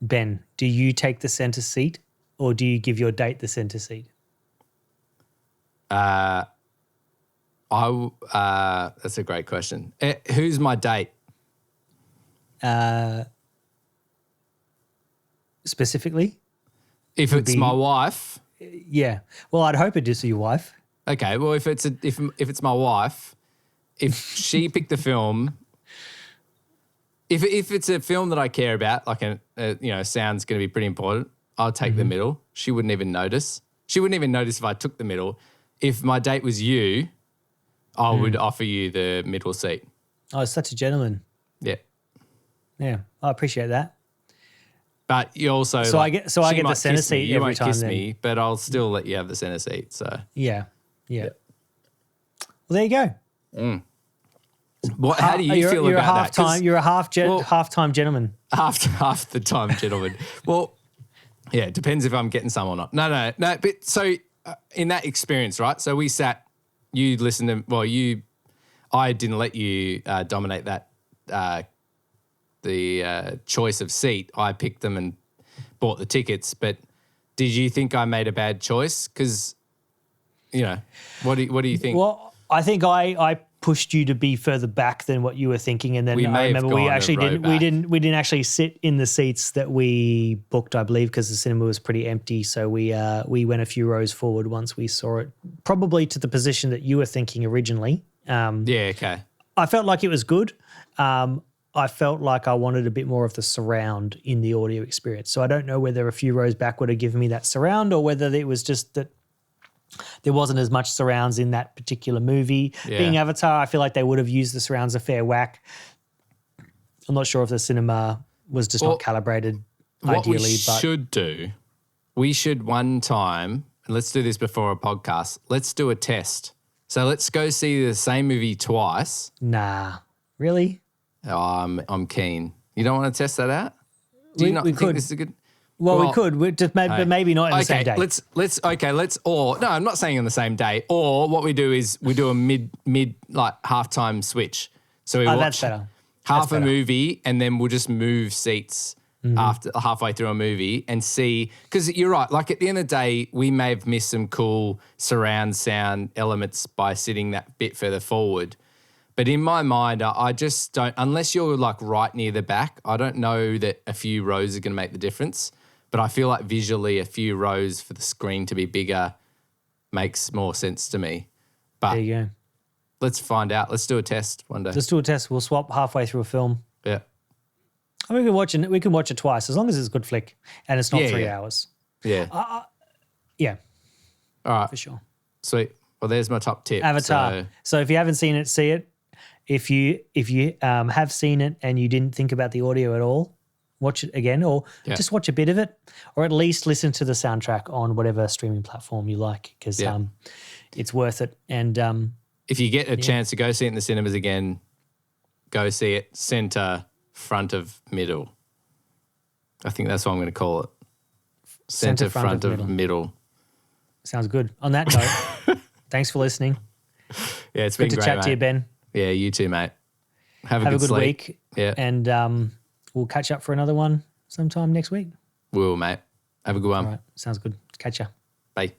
Ben, do you take the centre seat or do you give your date the centre seat? That's a great question. Who's my date? Specifically? If it's my wife? Yeah. Well, I'd hope it is your wife. Okay. Well, if it's my wife, if she picked the film, If it's a film that I care about, like sound's going to be pretty important, I'll take the middle. She wouldn't even notice. She wouldn't even notice if I took the middle. If my date was you, I would offer you the middle seat. Oh, such a gentleman. Yeah. Yeah, I appreciate that. But you also I get the center seat You every won't time. kiss then. me, but I'll still let you have the center seat. So Yeah. Well, there you go. how do you feel about that? 'Cause You're a half-time gentleman. half the time, gentlemen. Well, yeah, it depends if I'm getting some or not. No. But so in that experience, right? So we sat. You listened to. Well, I didn't let you dominate that. The choice of seat. I picked them and bought the tickets. But did you think I made a bad choice? Because, what do you think? Well, I think I pushed you to be further back than what you were thinking, and then I remember we didn't actually sit in the seats that we booked, I believe, because the cinema was pretty empty. So we went a few rows forward once we saw it, probably to the position that you were thinking originally. Okay. I felt like it was good. I felt like I wanted a bit more of the surround in the audio experience. So I don't know whether a few rows back would have given me that surround or whether it was just that there wasn't as much surrounds in that particular movie. Yeah. Being Avatar, I feel like they would have used the surrounds a fair whack. I'm not sure if the cinema was just not calibrated ideally. We should one time, and let's do this before a podcast, let's do a test. So let's go see the same movie twice. Nah, really? Oh, I'm keen. You don't want to test that out? Do you not think this is a good? Well, we could, but maybe not in the same day. No, I'm not saying on the same day. Or what we do is we do a mid like halftime switch. So we watch half a movie and then we'll just move seats after halfway through a movie and see, because you're right. Like at the end of the day, we may have missed some cool surround sound elements by sitting that bit further forward. But in my mind, I just don't, unless you're like right near the back, I don't know that a few rows are going to make the difference. But I feel like visually a few rows for the screen to be bigger makes more sense to me. But there you go. Let's find out. Let's do a test one day. Let's do a test. We'll swap halfway through a film. Yeah. And we can watch it twice as long as it's a good flick and it's not 3 hours. Yeah. Yeah. All right. For sure. Sweet. Well, there's my top tip. Avatar. So if you haven't seen it, see it. If you have seen it and you didn't think about the audio at all, watch it again, or just watch a bit of it, or at least listen to the soundtrack on whatever streaming platform you like, because it's worth it. And if you get a chance to go see it in the cinemas again, go see it center, front of middle. I think that's what I'm going to call it. Center, front of middle. Sounds good. On that note, thanks for listening. Yeah, it's been good to great, chat mate. to you, Ben. Yeah, you too, mate. Have a good sleep. Week. Yeah. And we'll catch up for another one sometime next week. We will, mate. Have a good one. All right. Sounds good. Catch ya. Bye.